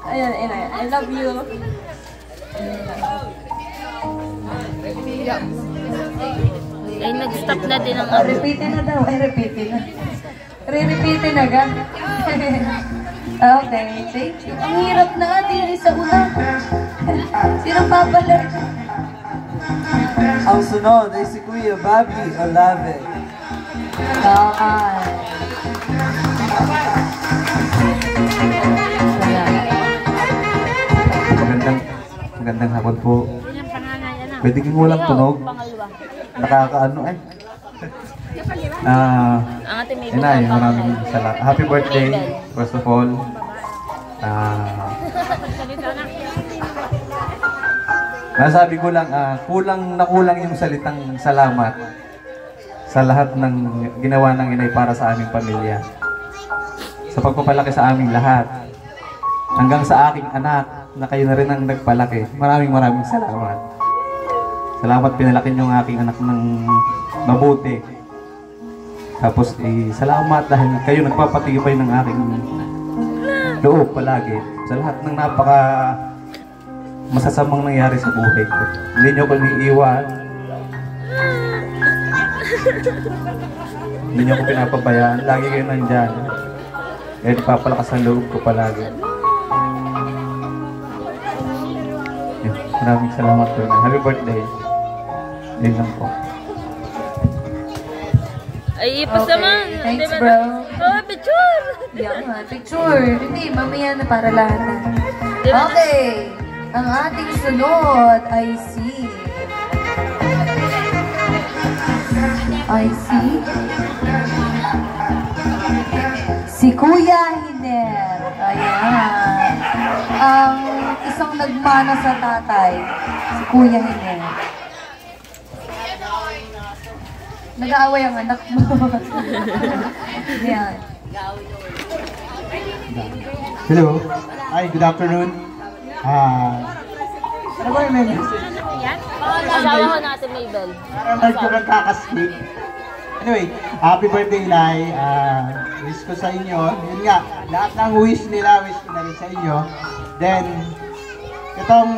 Speaker 16: ayan, inay, I love you.
Speaker 10: Ay, nag-stop na din ang
Speaker 1: repeatin na daw. Ay, repeatin na. Re-repeatin na ga. Okay, thank you. Ang hirap na nga, din sa una. Sino babalik?
Speaker 3: Ang sunod ay si Kuya Bobby Olave.
Speaker 1: Okay.
Speaker 17: Magandang hapon po. Pwede kang walang tunog. Nakakaano eh. Inay, maraming salamat. Happy birthday, first of all. Nasabi ko lang, kulang yung salitang salamat sa lahat ng ginawa ng inay para sa aming pamilya. Sa pagpapalaki sa aming lahat. Hanggang sa aking anak, na kayo na rin ang nagpalaki. Maraming salamat. Salamat, pinalaki niyo ang aking anak ng mabuti. Tapos, salamat dahil kayo nagpapatibay ng aking loob palagi. Sa lahat ng napaka masasamang nangyari sa buhay ko. Hindi niyo ko iniiwan. Hindi niyo ko pinapabayaan. Lagi kayo nandyan. Kaya nagpapalakas ang loob ko palagi. Maraming salamat po. Happy birthday. Yun lang po.
Speaker 10: Ay, ipos naman.
Speaker 1: Thanks, bro.
Speaker 10: Oh, picture!
Speaker 1: Yeah, picture. Hindi, mamaya na para lahat. Okay. Ang ating sunod ay si Kuya Hiner. Ayan. Ang isang nagmana sa tatay, si Kuya Hiner. Nag-aaway ang anak mo. Ayan.
Speaker 18: Hello. Hi, good afternoon. Ano ba yung message?
Speaker 10: Asawa ko natin, Mabel.
Speaker 18: Parang nagkakang kakasleep. Anyway, happy birthday, Lai. Wish ko sa inyo. Yun nga, lahat ng wish nila, wish ko na rin sa inyo. Then, itong,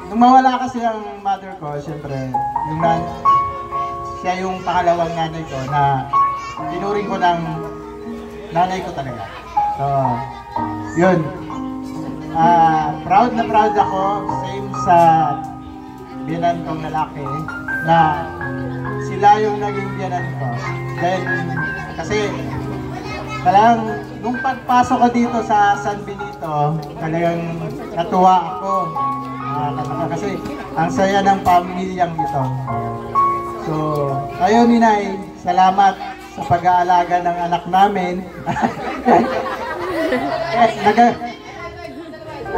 Speaker 18: nung mawala kasi ang mother ko, syempre, siya yung pangalawang nanay ko na tinuring ko ng nanay ko talaga. So, yun. Proud na proud ako, same sa biyanan kong lalaki, na sila yung naging biyanan ko. Then, kasi talagang nung pagpasok ko dito sa San Benito, talagang natuwa ako. Kasi ang saya ng pamilyang ito. So, ayun, Ninay, salamat sa pag-aalaga ng anak namin.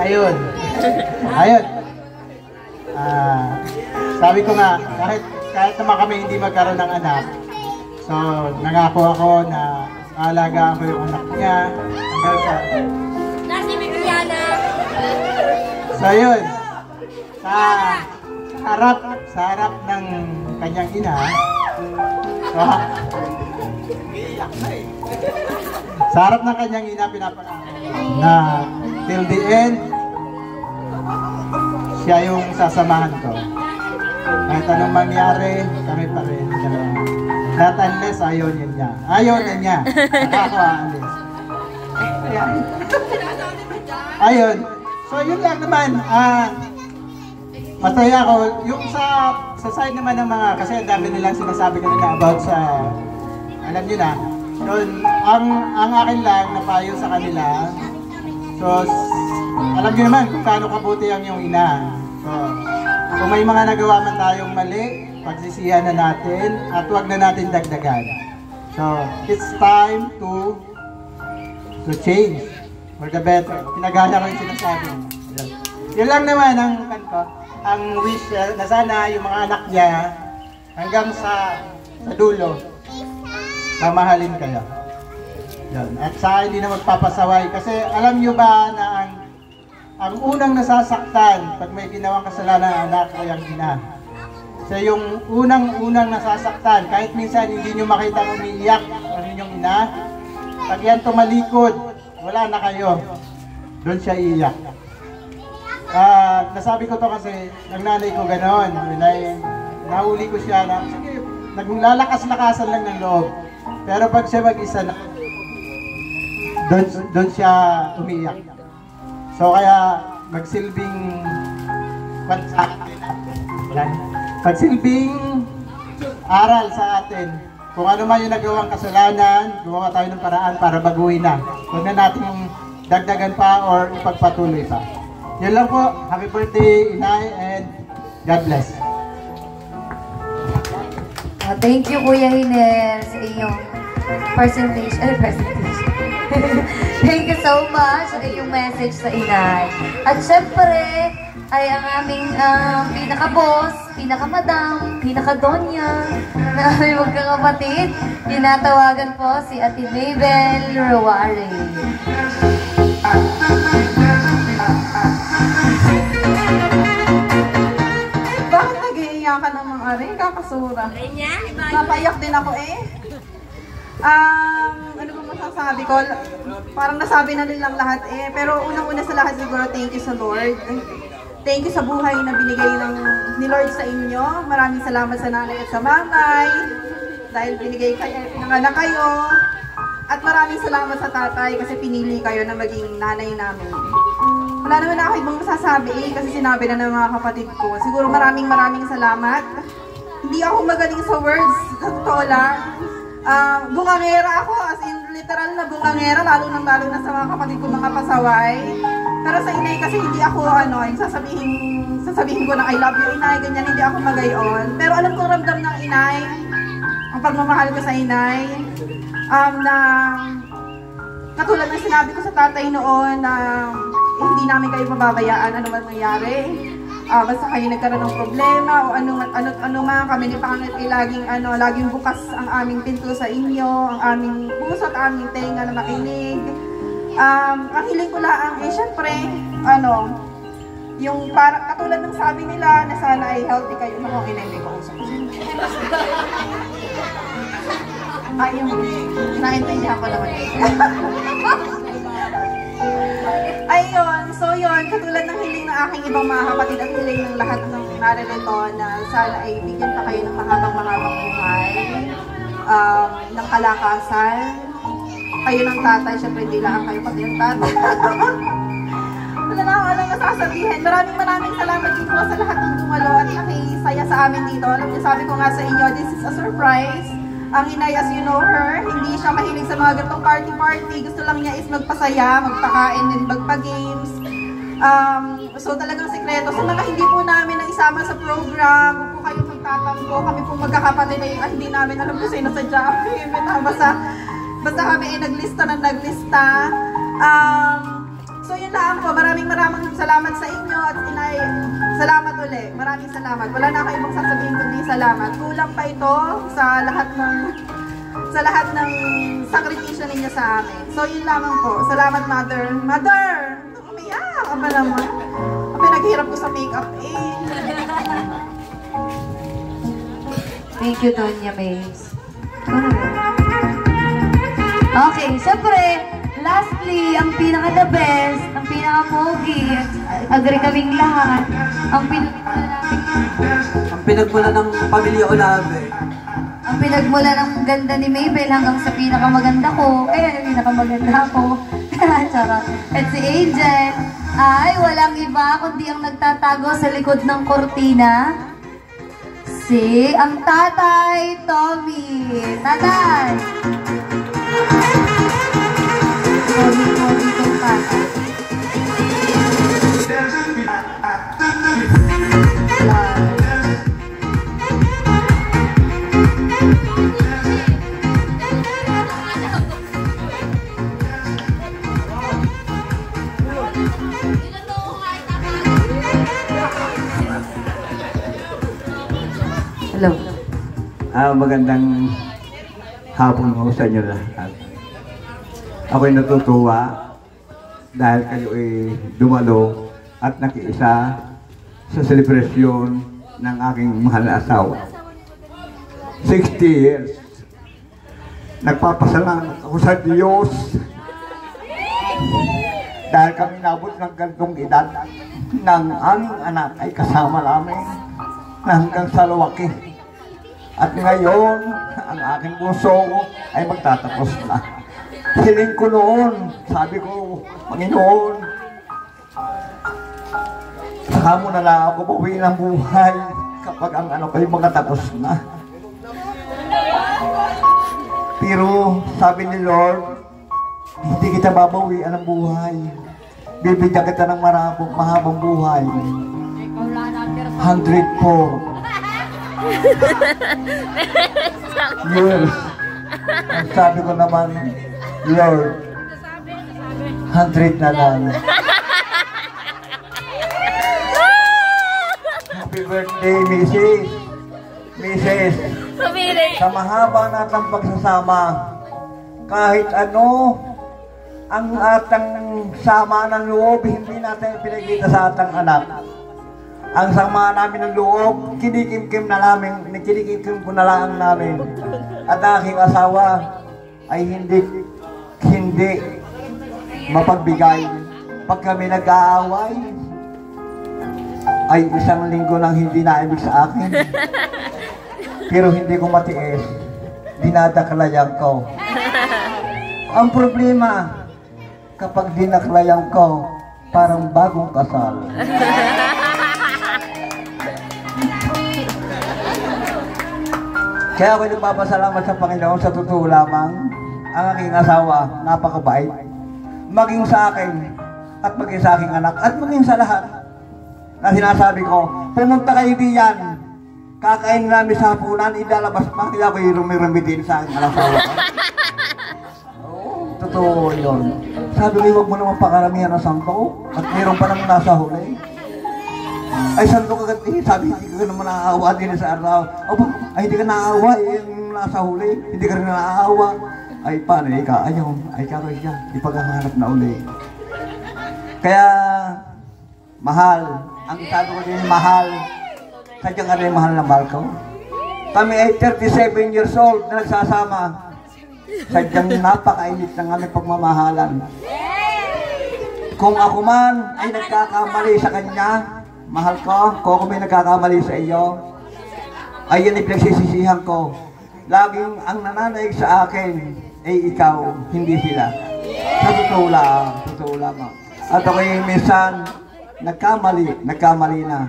Speaker 18: Ayun. Sabi ko nga, kahit naman kami hindi magkaroon ng anak, so nangako ako na aalagaan ko yung anak niya hanggang sa...
Speaker 7: Nasi Bibiana!
Speaker 18: So yun, sa harap ng kanyang ina, sa harap ng kanyang ina, na till the end, siya yung sasamahan ko. Kahit anong mangyari, kami pa rin. Not unless ayaw niya. Ayaw niya. Ako aalis. Ayun. So yun lang naman. Masaya ako. Yung sa side naman ng mga, kasi ang dami nilang sinasabi kanina about sa, alam niyo na, yun, ang akin lang na payo sa kanila. So, alam niyo naman kung paano kabuti ang iyong ina. So, kung may mga nagawa man tayong mali, pagsisihan na natin at huwag na natin dagdagan. So, it's time to change for the better. Pinagana ko yung sinasabi. Yun lang naman ang wish na sana yung mga anak niya hanggang sa dulo, mamahalin kayo. Yun. At sa hindi na magpapasaway. Kasi alam nyo ba na ang unang nasasaktan pag may ginawang kasalanan ng anak o yung ina. So yung unang nasasaktan, kahit minsan hindi nyo makita umiiyak ang inyong ina, pag yan tumalikod, wala na kayo. Doon siya iiyak. Nasabi ko to kasi ng nanay ko gano'n. Nahuli ko siya na, sige, naglalakas-lakasan lang ng loob. Pero pag siya mag-isa na, doon siya umiiyak. So kaya magsilbing aral sa atin. Kung ano man yung nagawang kasalanan, gumawa tayo ng paraan para baguhin na. Huwag na natin dagdagan pa or ipagpatuloy pa. Yan lang po. Happy birthday, Inay, and God bless.
Speaker 1: Thank you, Kuya Hiner, sa iyong presentation. Thank you so much sa iyong message sa inay. At syempre, ay ang aming pinaka-boss, pinaka-madam, pinaka-donya na aming magkakapatid. Tinatawagan po si Ate Mabel Ruwari.
Speaker 12: Bakit nag-iiyakan ng mga rin? Kakasura. Napayak din ako eh. Ano ba masasabi ko? Parang nasabi na nilang lahat eh. Pero unang-una sa lahat siguro, thank you sa Lord. Thank you sa buhay na binigay ni Lord sa inyo. Maraming salamat sa nanay at sa mamay. Dahil binigay kayo, pinanganak kayo. At maraming salamat sa tatay kasi pinili kayo na maging nanay namin. Wala naman ako ibang masasabi eh, kasi sinabi na ng mga kapatid ko. Siguro maraming salamat. Hindi ako magaling sa words. Totoo lang. Bungangera ako, as in literal na bungangera, lalo na sa mga kapatid ko mga pasaway. Pero sa inay kasi hindi ako yung sasabihin ko na I love you inay, ganyan, hindi ako magayon. Pero alam kong ramdam ng inay, ang pagmamahal ko sa inay, na katulad ng sinabi ko sa tatay noon na hindi namin kayo mababayaan ano man nangyari. Basta kayo nagkaroon ng problema o ano man, kami ni Panginoon ay laging bukas ang aming pinto sa inyo, ang aming puso at aming tenga na makinig. Ang hiling ko lang syempre, yung katulad ng sabi nila na sana ay healthy kayo. Ano, inay ko usap. Naintindihan ko naman. Ayun, so yun, katulad ng hiling ng aking ibang mga kapatid at hiling ng lahat ng naririto na sana ay bigyan pa kayo ng mahabang buhay, ng kalakasan. Kayo ng tatay, syempre hindi lang kayo pati ng tatay. Wala na ako alam nasasabihin. Maraming salamat dito sa lahat ng dumalo at nakisaya sa amin dito. Alam niyo, sabi ko nga sa inyo, this is a surprise. Ang inay, as you know her, hindi siya mahilig sa mga ganitong party-party. Gusto lang niya is magpasaya, magpakain, din magpa-games. So talagang sikreto. Sa mga hindi po namin na isama sa program, huwag po kayong tinatampo. Kami po magkakapatid ay hindi namin alam kung sino sadya ang himita. Basta kami ay naglista. So yun lang po. Maraming salamat sa inyo at inay. Salamat uli. Maraming salamat. Wala na kayo ibang sasabihin kundi salamat. Kulang pa ito sa lahat ng sakripisyo ninyo sa amin. So yun lamang po. Salamat, Mother. Mother! Umiyak! Apa naman? Naghirap ko sa makeup eh.
Speaker 1: Thank you, Doña Mays. Okay, syempre, lastly, ang pinaka-the best, ang pinaka-pogi, agree kaming lahat, ang
Speaker 3: pinagmula ng pamilya Olave.
Speaker 1: Ang pinagmula ng ganda ni Mabel hanggang sa pinakamaganda ko, kaya pinakamaganda ako. Charot. At si Angel, ay walang iba kundi ang nagtatago sa likod ng kortina. Ang Tatay Tommy. Tatay! Tommy itong tatay. Hello.
Speaker 11: Magandang hapon ho sa inyo lahat. Ako'y natutuwa dahil kayo ay dumalo at nakiisa sa selebrasyon ng aking mahal na asawa. 60 years. Nagpapasalamat ako sa Diyos dahil kami nabot ng gantong edad ng aming anak ay kasama namin hanggang sa lawaki. At ngayon, ang aking bunso ay magtatapos na. Hiling ko noon, sabi ko, Panginoon, saka mo na lang ako bawiin ang buhay kapag ang anak ay magtatapos na. Pero sabi ni Lord, hindi kita babawian ang buhay. Bibigyan kita ng mahabang buhay. 100 po. Yes. Ang sabi ko naman, Lord, 100 na lang. Happy birthday, Mrs. Sa mahaba nating pagsasama, kahit ano, ang atang sama ng loob, hindi natin pinagkita sa atang anak. Ang sama namin ng loob, kinikim-kim ko na lang namin. At aking asawa ay hindi mapagbigay. Pag kami nag-aaway, ay isang linggo nang hindi naibig sa akin. Pero hindi ko matiis, dinadaklayan ko. Ang problema, kapag dinaklayan ko, parang bagong kasal. Kaya ako nagpapasalamat sa Panginoon, sa totoo lamang, ang aking asawa, napakabait. Maging sa akin, at maging sa aking anak, at maging sa lahat. Na sinasabi ko, pumunta kayo diyan, kakain namin sa hapunan, idalabas pa, kaya ako'y rumiramitin sa aking asawa. Oo, totoo yun. Sabi ko, huwag mo naman pakaramihan ng santo, at mayroon pa naman nasa huli. Ay, santo ka gati, sabi, hindi ka naman naaawa din sa araw. Ay, hindi ka naaawa, yung nasa huli, hindi ka rin naaawa. Ay, paano, ay karoy ka, ipaghahanap na uli. Kaya, mahal, ang sabi ko din, mahal, sadyang ka rin mahal na mahal ko. Kami ay 37 years old na nagsasama. Sadyang napakainit ng aming pagmamahalan. Kung ako man ay nagkakamali sa kanya, mahal ko, kung ako may nagkakamali sa iyo, ay yan ay pinagsisisihan ko. Laging ang nananaig sa akin ay ikaw, hindi sila. Sa totoo lang. At ako'y minsan nagkamali na.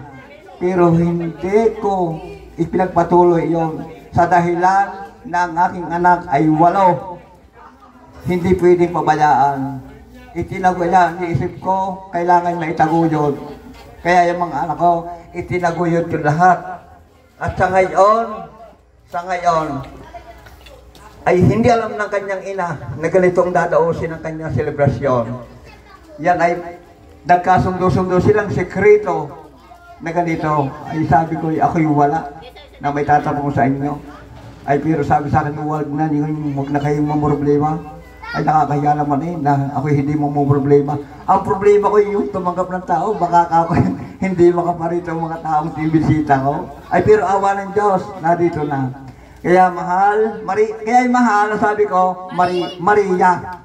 Speaker 11: Pero hindi ko ipinagpatuloy yon sa dahilan na ang aking anak ay 8. Hindi pwedeng pabayaan. Itinago yan, iisip ko, kailangan maitaguyod. Kaya yung mga anak ko, itinaguyod ko lahat. At sa ngayon, ay hindi alam ng kanyang ina na ganitong dadausin ang kanyang selebrasyon. Yan ay nagkasundo-sundo silang sekreto na ganito. Ay sabi ko, ako'y wala na may tatanong sa inyo. Ay pero sabi sa akin, huwag na kayong mamroblema. Ay nakakahiya naman na ako'y hindi mamroblema. Ang problema ko yung tumanggap ng tao, baka ako hindi makaparito ang mga taong tinibisita ko. Ay pero awa ng Diyos, narito na. Kaya mahal, sabi ko, Maria.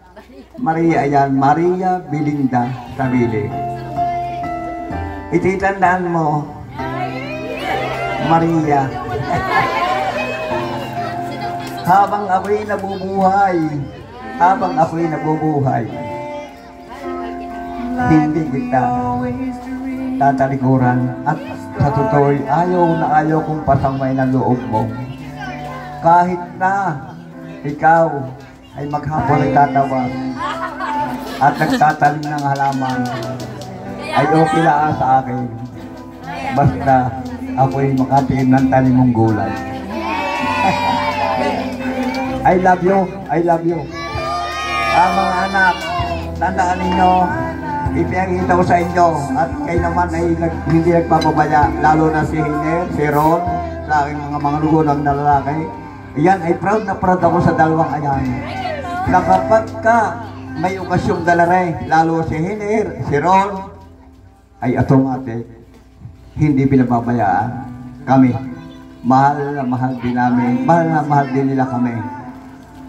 Speaker 11: Maria, ayan, Maria Belinda Sabili. Ititandaan mo, Maria. Habang ako'y nabubuhay, hindi kita tatalikuran at sa totoo'y ayaw kong pasamay ng loob mo. Kahit na ikaw ay maghapon ay tatawa at nagtatalim ng halaman, ay okay lang sa akin. Basta ako'y makatiim ng tanim mong gulay. I love you. Ang mga anak, tandaan ninyo, ipinakita ko sa inyo at kayo naman ay hindi nagpapabaya, lalo na si Hiner, si Ron, sa aking mga lugulang na lalaki. Yan ay proud na proud ako sa dalawang ayan. Na kapag ka may okasyong dalare, lalo si Hiner, si Ron, ay automatic, hindi pinababayaan kami. Mahal na mahal din nila kami.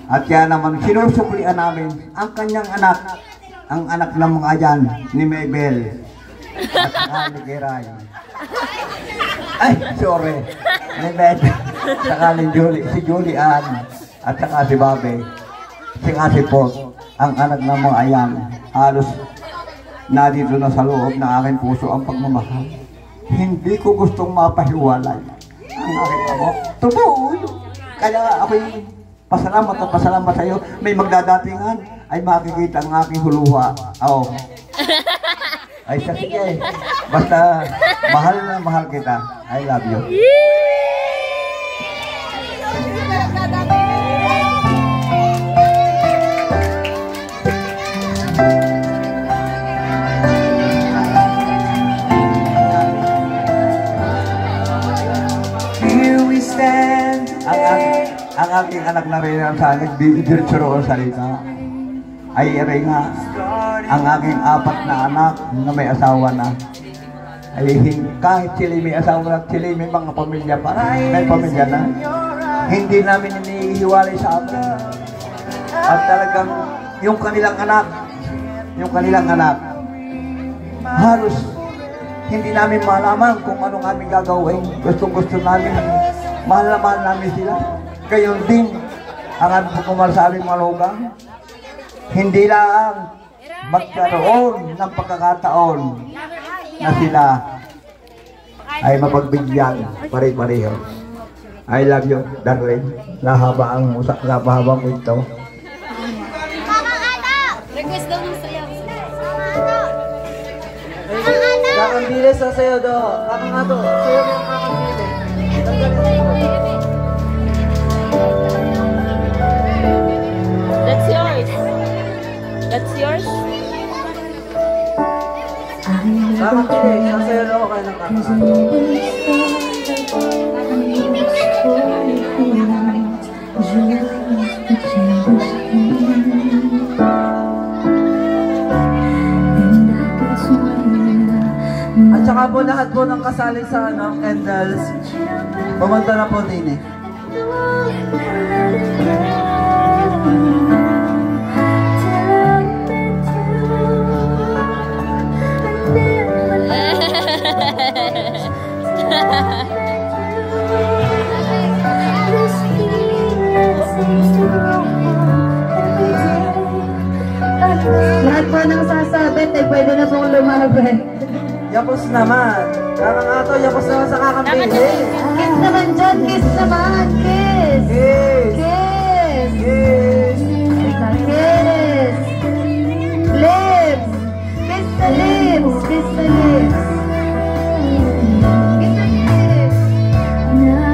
Speaker 11: At kaya naman sinusuklian namin ang kanyang anak, ang anak ng mga ayan ni Mabel at saka ni Geray. Ay, sorry. Ni Mabel, saka ni si Julian at saka si Babe. Si Paul, ang anak ng mga ayan, halos narito na sa loob ng aking puso ang pagmamahal. Hindi ko gustong mapahiwalay ang aking amo. Tubuoy! Kaya ako'y pasalamat sa iyo. May magdadatingan ay makikita ang aking huluha. Ay sige. Basta mahal na mahal kita. I love you. Ang aking anak na rin sa nagdidiretso roon salita ay rin nga ang aking 4 na anak na may asawa na ay kahit sila may asawa na sila may mga pamilya pa, may pamilya na, hindi namin inihiwalay sa amin. At talagang yung kanilang anak halos hindi namin malaman kung anong aming gagawin. Gusto namin, mahal na mahal namin sila. Gayon din ang aming pagmamahal sa aming malugang. Hindi lang magkaroon ng pagkakataon na sila ay mapagbigyan pare-pareho. I love you, darling. Nahaba ang kwento.
Speaker 7: Request daw ng sayaw.
Speaker 3: Kakambili sa sayo do. Kakangato. Sayo yung kakambili.
Speaker 7: That's yours. That's yours.
Speaker 3: Kakambili. Sa sayo do kayo ng kakangato. At saka po lahat po ng kasali sa candles, pumunta na po din eh.
Speaker 1: Lahat po ng sasabit ay pwede na pong lumabay.
Speaker 3: Yapos naman. Kakangato, yapos naman sa kakambili.
Speaker 1: Kiss naman dyan, kiss naman, kiss!
Speaker 3: Kiss!
Speaker 1: Kiss!
Speaker 3: Kiss!
Speaker 1: Kiss! Lips! Kiss the lips! Kiss the lips! Kiss the lips!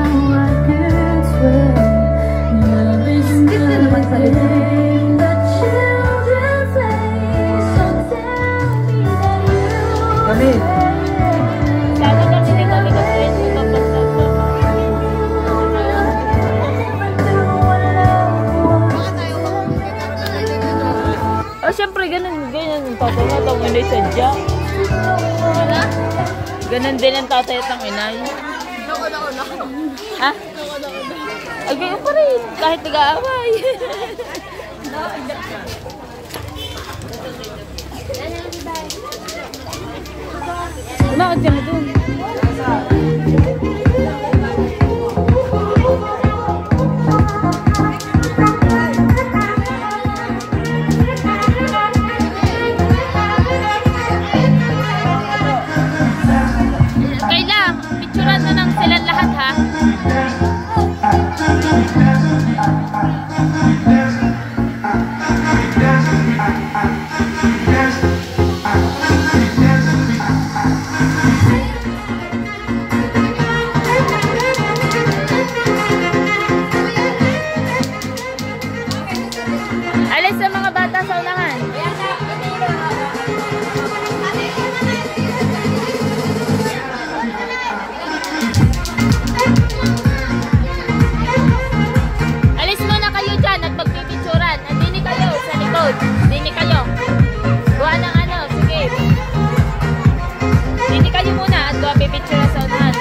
Speaker 3: kami.
Speaker 7: Sana kasi hindi kami ka-friends mo tapos oh, syempre, ganun yung tatay at ang inay sadya. Wala? Ganun din ang tatay at ang inay. Nako. Ha? Ay, ganyan pa rin. Kahit nag-aaway. Bakit ka mo dun? Kayla, picturean mo ng silang lahat ha. Alis sa mga bata sa unahan. Alis muna kayo dyan at magpipicturan. Andini kayo sa likod. Andini kayo. Gawa ng ano, sige. Andini kayo muna at gawa pipicturan sa unahan.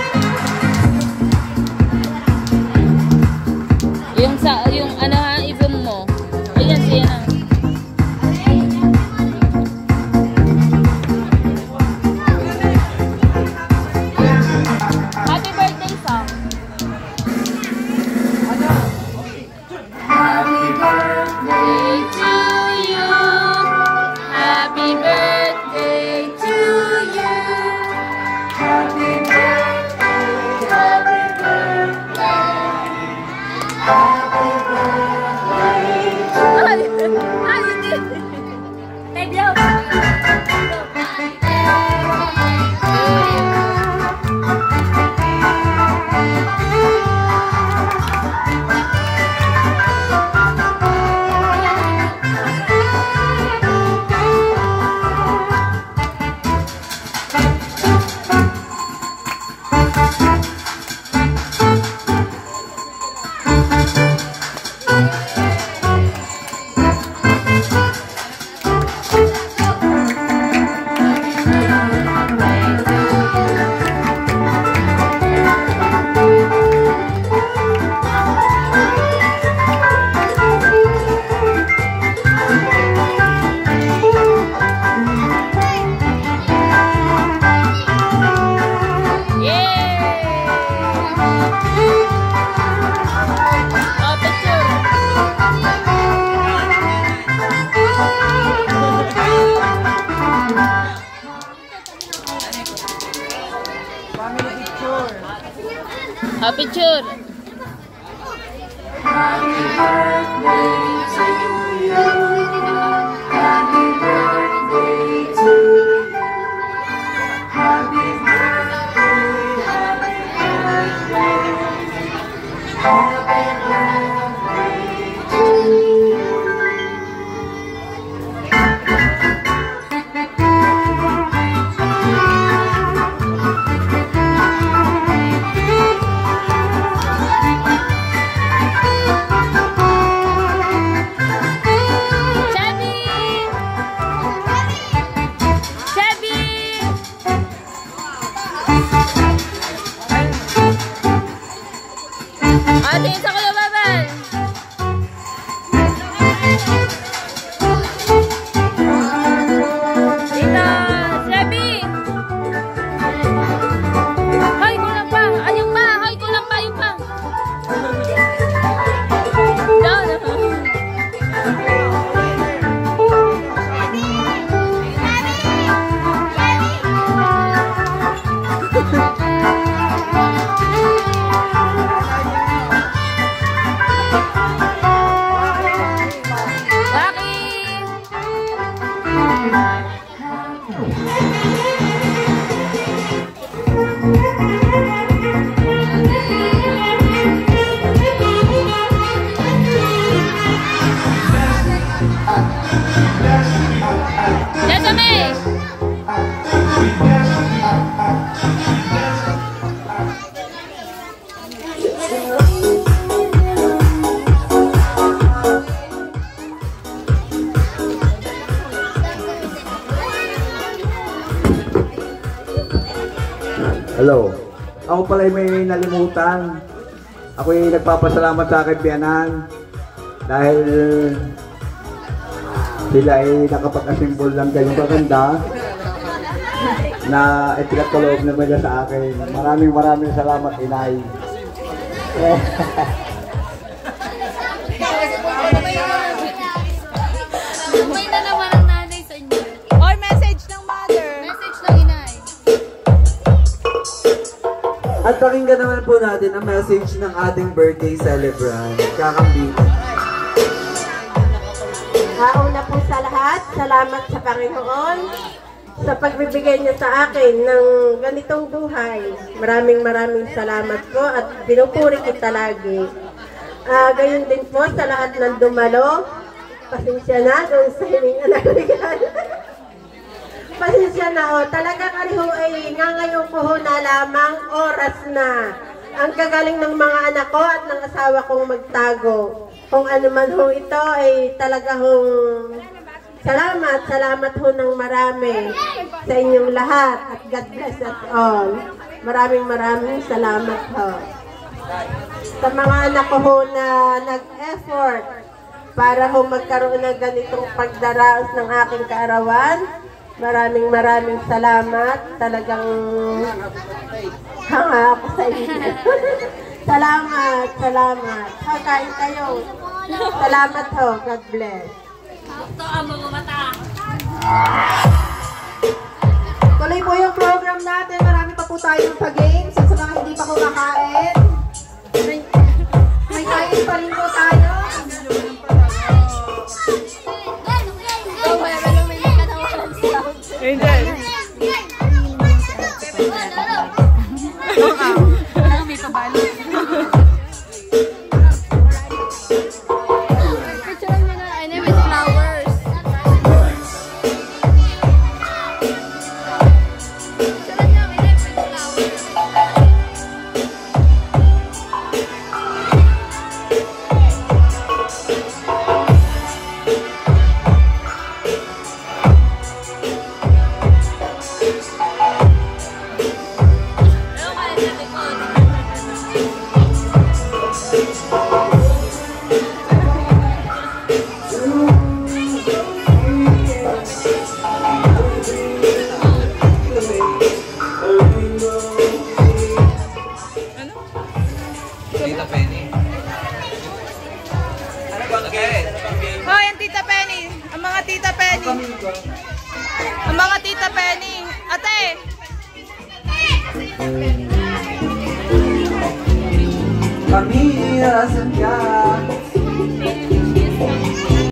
Speaker 7: Yung ano ha, i-zoom mo. Ayan siya na. Happy birthday song. Happy birthday to you. Happy birthday to you. Happy birthday, happy birthday. Happy picture. Happy birthday to you. Happy birthday to you. Happy birthday, happy birthday. Happy birthday to you. Tingin sa kuya Babal. Dito, Shelby. Hoy, kulang pa. Ayun pa. Hoy, kulang pa. Ayun pa. Down. Yes,
Speaker 11: Hello. Ako pala may nalimutan. Ako'y nagpapasalamat sa akin biyanan dahil sila ay nakapag-asimbol lang kayong maganda na ipinagkaloob naman niya sa akin. Maraming salamat, Inay.
Speaker 19: May na naman ang nanay sa inyo. Oy, message ng mother. Message ng inay.
Speaker 3: At pakinggan naman po natin ang message ng ating birthday celebrant, Kakambing.
Speaker 20: Una po sa lahat, salamat sa Panginoon sa pagbibigay niya sa akin ng ganitong buhay. Maraming salamat po at pinupuri kita lagi. Gayon din po sa lahat ng dumalo. Pasensya na doon sa hininga na regalo. Pasensya na talaga kariho ay ngayon ko ho na lamang oras na. Ang gagaling ng mga anak ko at ng asawa kong magtago. Kung ano man ho ito ay talaga hong salamat ho ng marami sa inyong lahat at God bless us all. Maraming salamat ho. Sa mga anak ko ho na nag-effort para ho magkaroon ng ganitong pagdaraos ng aking kaarawan. Maraming salamat. Talagang hanga ako sa inyo. Salamat. Kain kayo. Salamat ho. God bless.
Speaker 1: Tuloy po yung program natin. Marami pa po tayong pa-games. Sa mga hindi pa kumakain, may kain pa rin po tayo.
Speaker 19: May pabalo.
Speaker 2: Tita Penny.
Speaker 19: Hoy, ang Tita Penny. Ang mga Tita Penny. Ang mga Tita Penny. Ate!
Speaker 3: Camila, asan ka?